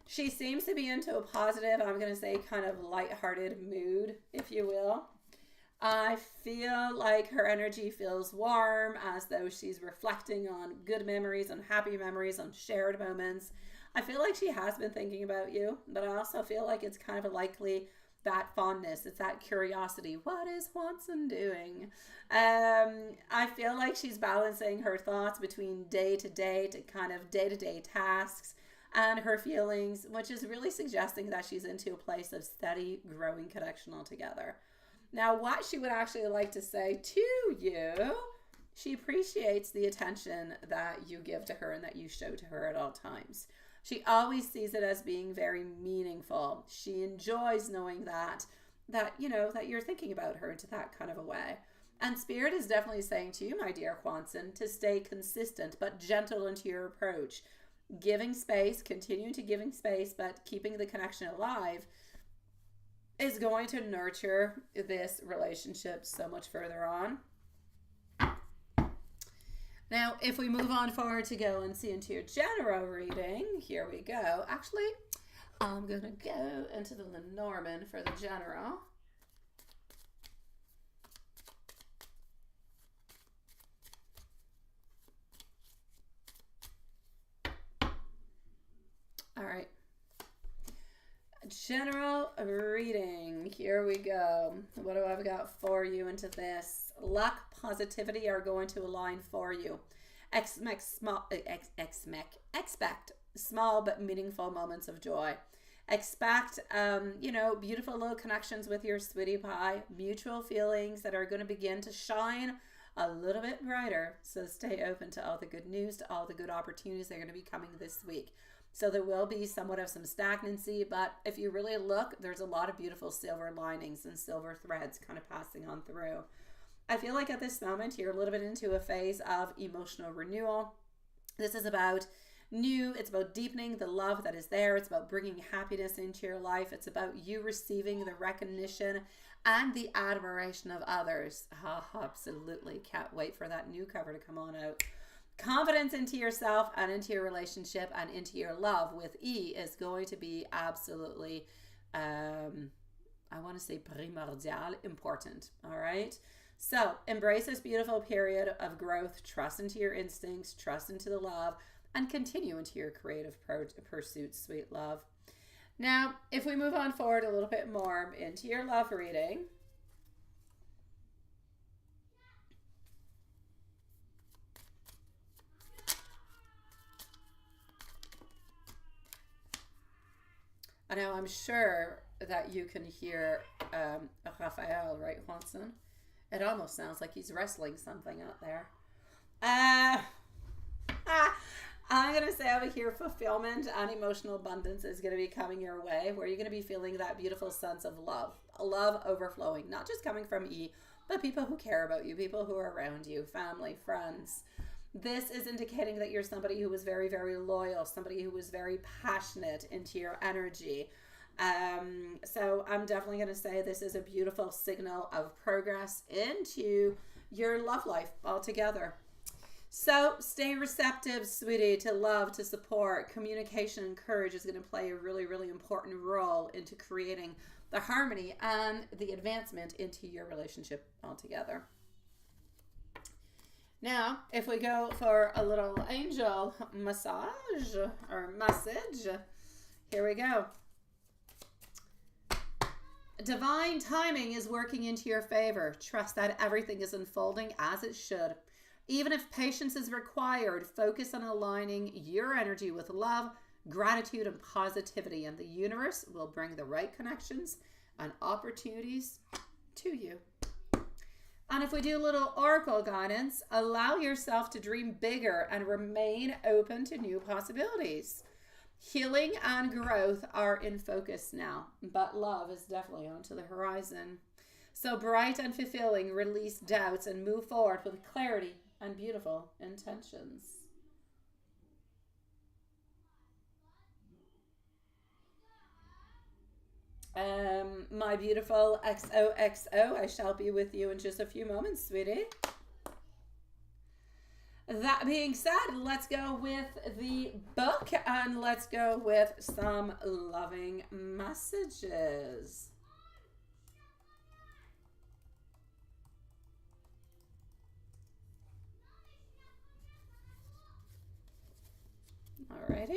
She seems to be into a positive, I'm going to say kind of lighthearted mood, if you will. I feel like her energy feels warm, as though she's reflecting on good memories, on happy memories, on shared moments. I feel like she has been thinking about you, but I also feel like it's kind of a likely that fondness. It's that curiosity. What is Juanson doing? I feel like she's balancing her thoughts between day to kind of day-to-day tasks and her feelings, which is really suggesting that she's into a place of steady, growing connection altogether. Now, what she would actually like to say to you, she appreciates the attention that you give to her and that you show to her at all times. She always sees it as being very meaningful. She enjoys knowing that you're thinking about her into that kind of a way. And Spirit is definitely saying to you, my dear Juanson, to stay consistent but gentle into your approach. Giving space, continuing to giving space, but keeping the connection alive is going to nurture this relationship so much further on. Now, if we move on forward to go and see into your general reading, here we go. Actually, I'm going to go into the Lenormand for the general. general reading. Here we go. What do I've got for you into this? Luck, positivity are going to align for you. Expect small but meaningful moments of joy. Expect, beautiful little connections with your sweetie pie. Mutual feelings that are going to begin to shine a little bit brighter. So stay open to all the good news, to all the good opportunities that are going to be coming this week. So there will be somewhat of some stagnancy, but if you really look, there's a lot of beautiful silver linings and silver threads kind of passing on through. I feel like at this moment, you're a little bit into a phase of emotional renewal. This is about it's about deepening the love that is there. It's about bringing happiness into your life. It's about you receiving the recognition and the admiration of others. Absolutely. Can't wait for that new cover to come on out. Confidence into yourself and into your relationship and into your love with E is going to be absolutely, I want to say primordial, important. All right. So embrace this beautiful period of growth. Trust into your instincts, trust into the love, and continue into your creative pursuits, sweet love. Now, if we move on forward a little bit more into your love reading, I know I'm sure that you can hear Raphael, right, Juanson? It almost sounds like he's wrestling something out there. I'm going to say over here, fulfillment and emotional abundance is going to be coming your way, where you're going to be feeling that beautiful sense of love overflowing, not just coming from E, but people who care about you, people who are around you, family, friends. This is indicating that you're somebody who is very, very loyal, somebody who is very passionate into your energy. So I'm definitely going to say this is a beautiful signal of progress into your love life altogether. So stay receptive, sweetie, to love, to support. Communication and courage is going to play a really, really important role into creating the harmony and the advancement into your relationship altogether. Now, if we go for a little angel massage or message, here we go. Divine timing is working into your favor. Trust that everything is unfolding as it should. Even if patience is required, focus on aligning your energy with love, gratitude, and positivity, and the universe will bring the right connections and opportunities to you. And if we do a little oracle guidance, allow yourself to dream bigger and remain open to new possibilities. Healing and growth are in focus now, but love is definitely onto the horizon. So bright and fulfilling, release doubts and move forward with clarity and beautiful intentions. My beautiful XOXO, I shall be with you in just a few moments, sweetie. That being said, let's go with the book and let's go with some loving messages. Alrighty.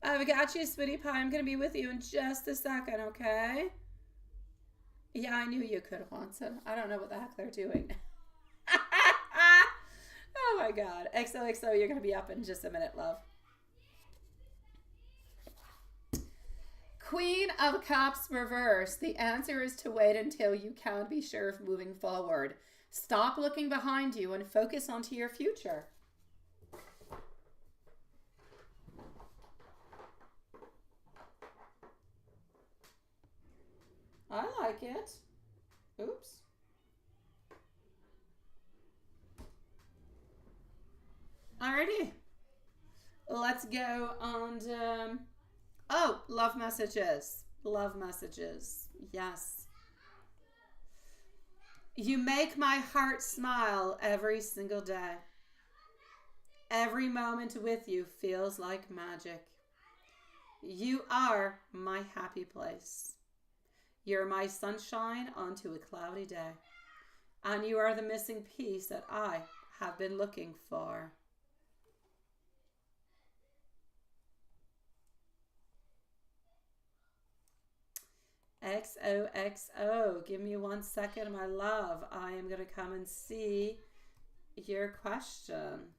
I've got you, sweetie pie. I'm going to be with you in just a second, okay? Yeah, I knew you could, Juanson. I don't know what the heck they're doing. Oh my God. XOXO, you're going to be up in just a minute, love. Queen of Cups reverse. The answer is to wait until you can be sure of moving forward. Stop looking behind you and focus onto your future. I like it. Oops. Alrighty. Let's go on love messages. Love messages. Yes. You make my heart smile every single day. Every moment with you feels like magic. You are my happy place. You're my sunshine onto a cloudy day. And you are the missing piece that I have been looking for. XOXO. Give me 1 second, my love. I am going to come and see your question.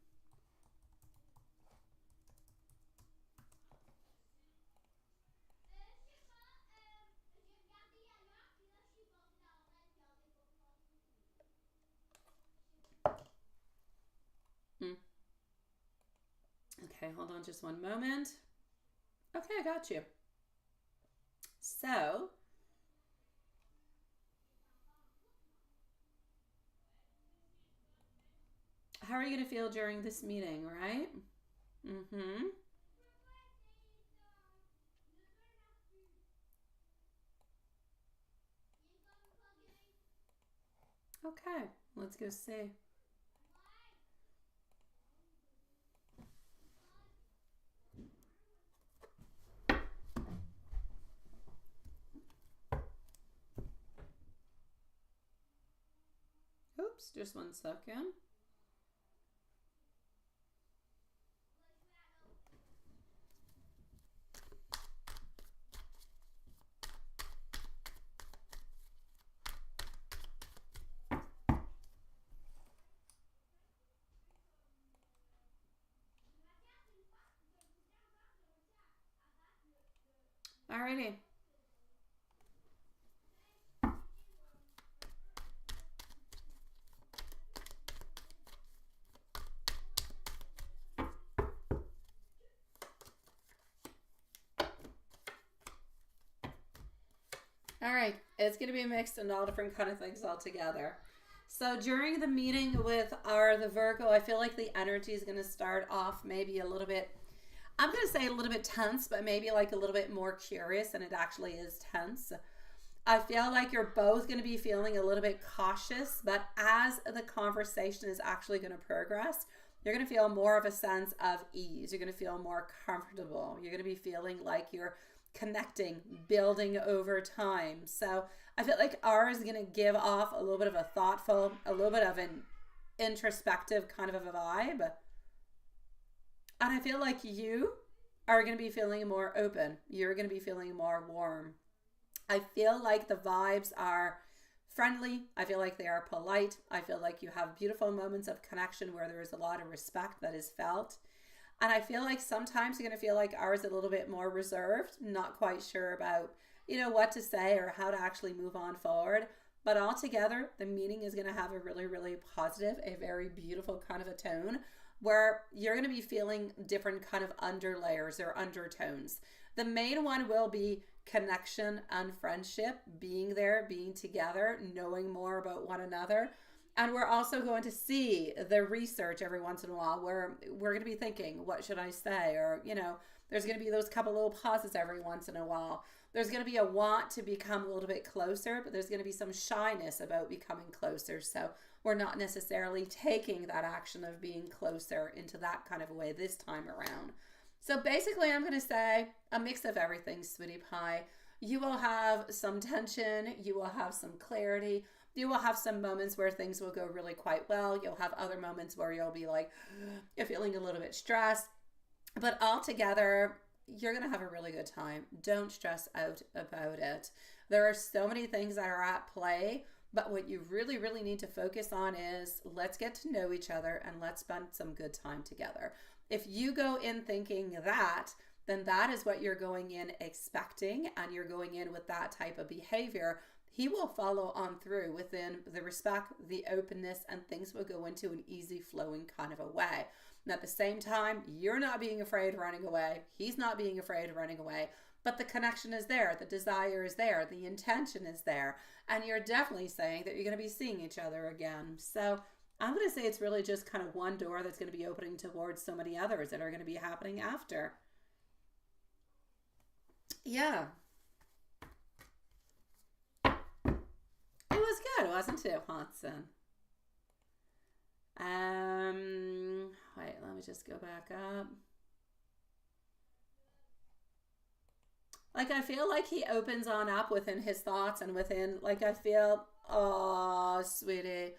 Okay, hold on just one moment. Okay, I got you. So, how are you going to feel during this meeting, right? Mm-hmm. Okay, let's go see. Oops, just 1 second. Alrighty. All right, it's going to be mixed and all different kind of things all together. So during the meeting with the Virgo, I feel like the energy is going to start off maybe a little bit, I'm going to say a little bit tense, but maybe like a little bit more curious, and it actually is tense. I feel like you're both going to be feeling a little bit cautious, but as the conversation is actually going to progress, you're going to feel more of a sense of ease. You're going to feel more comfortable. You're going to be feeling like you're connecting, building over time. So I feel like R is going to give off a little bit of a thoughtful, a little bit of an introspective kind of a vibe. And I feel like you are going to be feeling more open. You're going to be feeling more warm. I feel like the vibes are friendly. I feel like they are polite. I feel like you have beautiful moments of connection where there is a lot of respect that is felt. And I feel like sometimes you're going to feel like ours a little bit more reserved, not quite sure about, what to say or how to actually move on forward. But altogether, the meeting is going to have a really, really positive, a very beautiful kind of a tone where you're going to be feeling different kind of underlayers or undertones. The main one will be connection and friendship, being there, being together, knowing more about one another. And we're also going to see the research every once in a while where we're going to be thinking, what should I say? Or, there's going to be those couple little pauses every once in a while. There's going to be a want to become a little bit closer, but there's going to be some shyness about becoming closer. So we're not necessarily taking that action of being closer into that kind of a way this time around. So basically, I'm going to say a mix of everything, sweetie pie. You will have some tension. You will have some clarity. You will have some moments where things will go really quite well. You'll have other moments where you'll be like, you're feeling a little bit stressed. But altogether, you're going to have a really good time. Don't stress out about it. There are so many things that are at play, but what you really, really need to focus on is let's get to know each other and let's spend some good time together. If you go in thinking that, then that is what you're going in expecting, and you're going in with that type of behavior. He will follow on through within the respect, the openness, and things will go into an easy flowing kind of a way. And at the same time, you're not being afraid of running away. He's not being afraid of running away. But the connection is there. The desire is there. The intention is there. And you're definitely saying that you're going to be seeing each other again. So I'm going to say it's really just kind of one door that's going to be opening towards so many others that are going to be happening after. Yeah. It was good, wasn't it, Watson? Wait, let me just go back up. Like, I feel like he opens on up within his thoughts and within, like, I feel, oh, sweetie.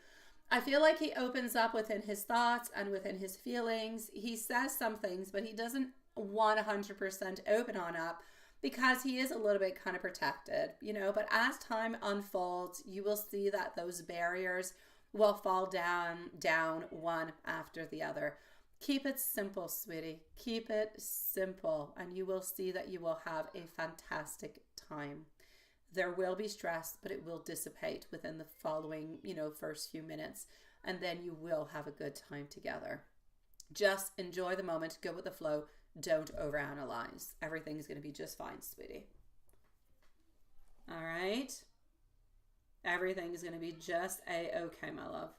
I feel like he opens up within his thoughts and within his feelings. He says some things, but he doesn't 100% open on up because he is a little bit kind of protected, you know. But as time unfolds, you will see that those barriers will fall down one after the other. Keep it simple, sweetie. Keep it simple, and you will see that you will have a fantastic time. There will be stress, but it will dissipate within the following, first few minutes, and then you will have a good time together. Just enjoy the moment, go with the flow. Don't overanalyze. Everything's going to be just fine, sweetie. All right? Everything is going to be just a-okay, my love.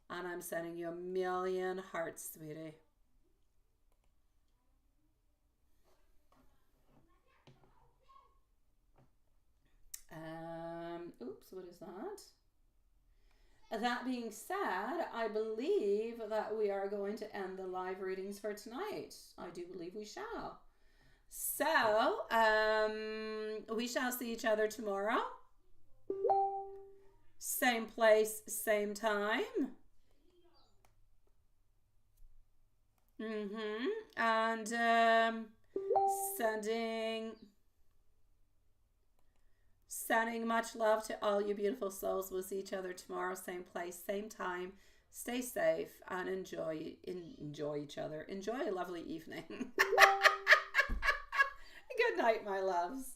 And I'm sending you a million hearts, sweetie. Oops, what is that? That being said, I believe that we are going to end the live readings for tonight. I do believe we shall. So, we shall see each other tomorrow. Same place, same time. And sending much love to all you beautiful souls. We'll see each other tomorrow, same place, same time. Stay safe and enjoy each other. Enjoy a lovely evening. Good night, my loves.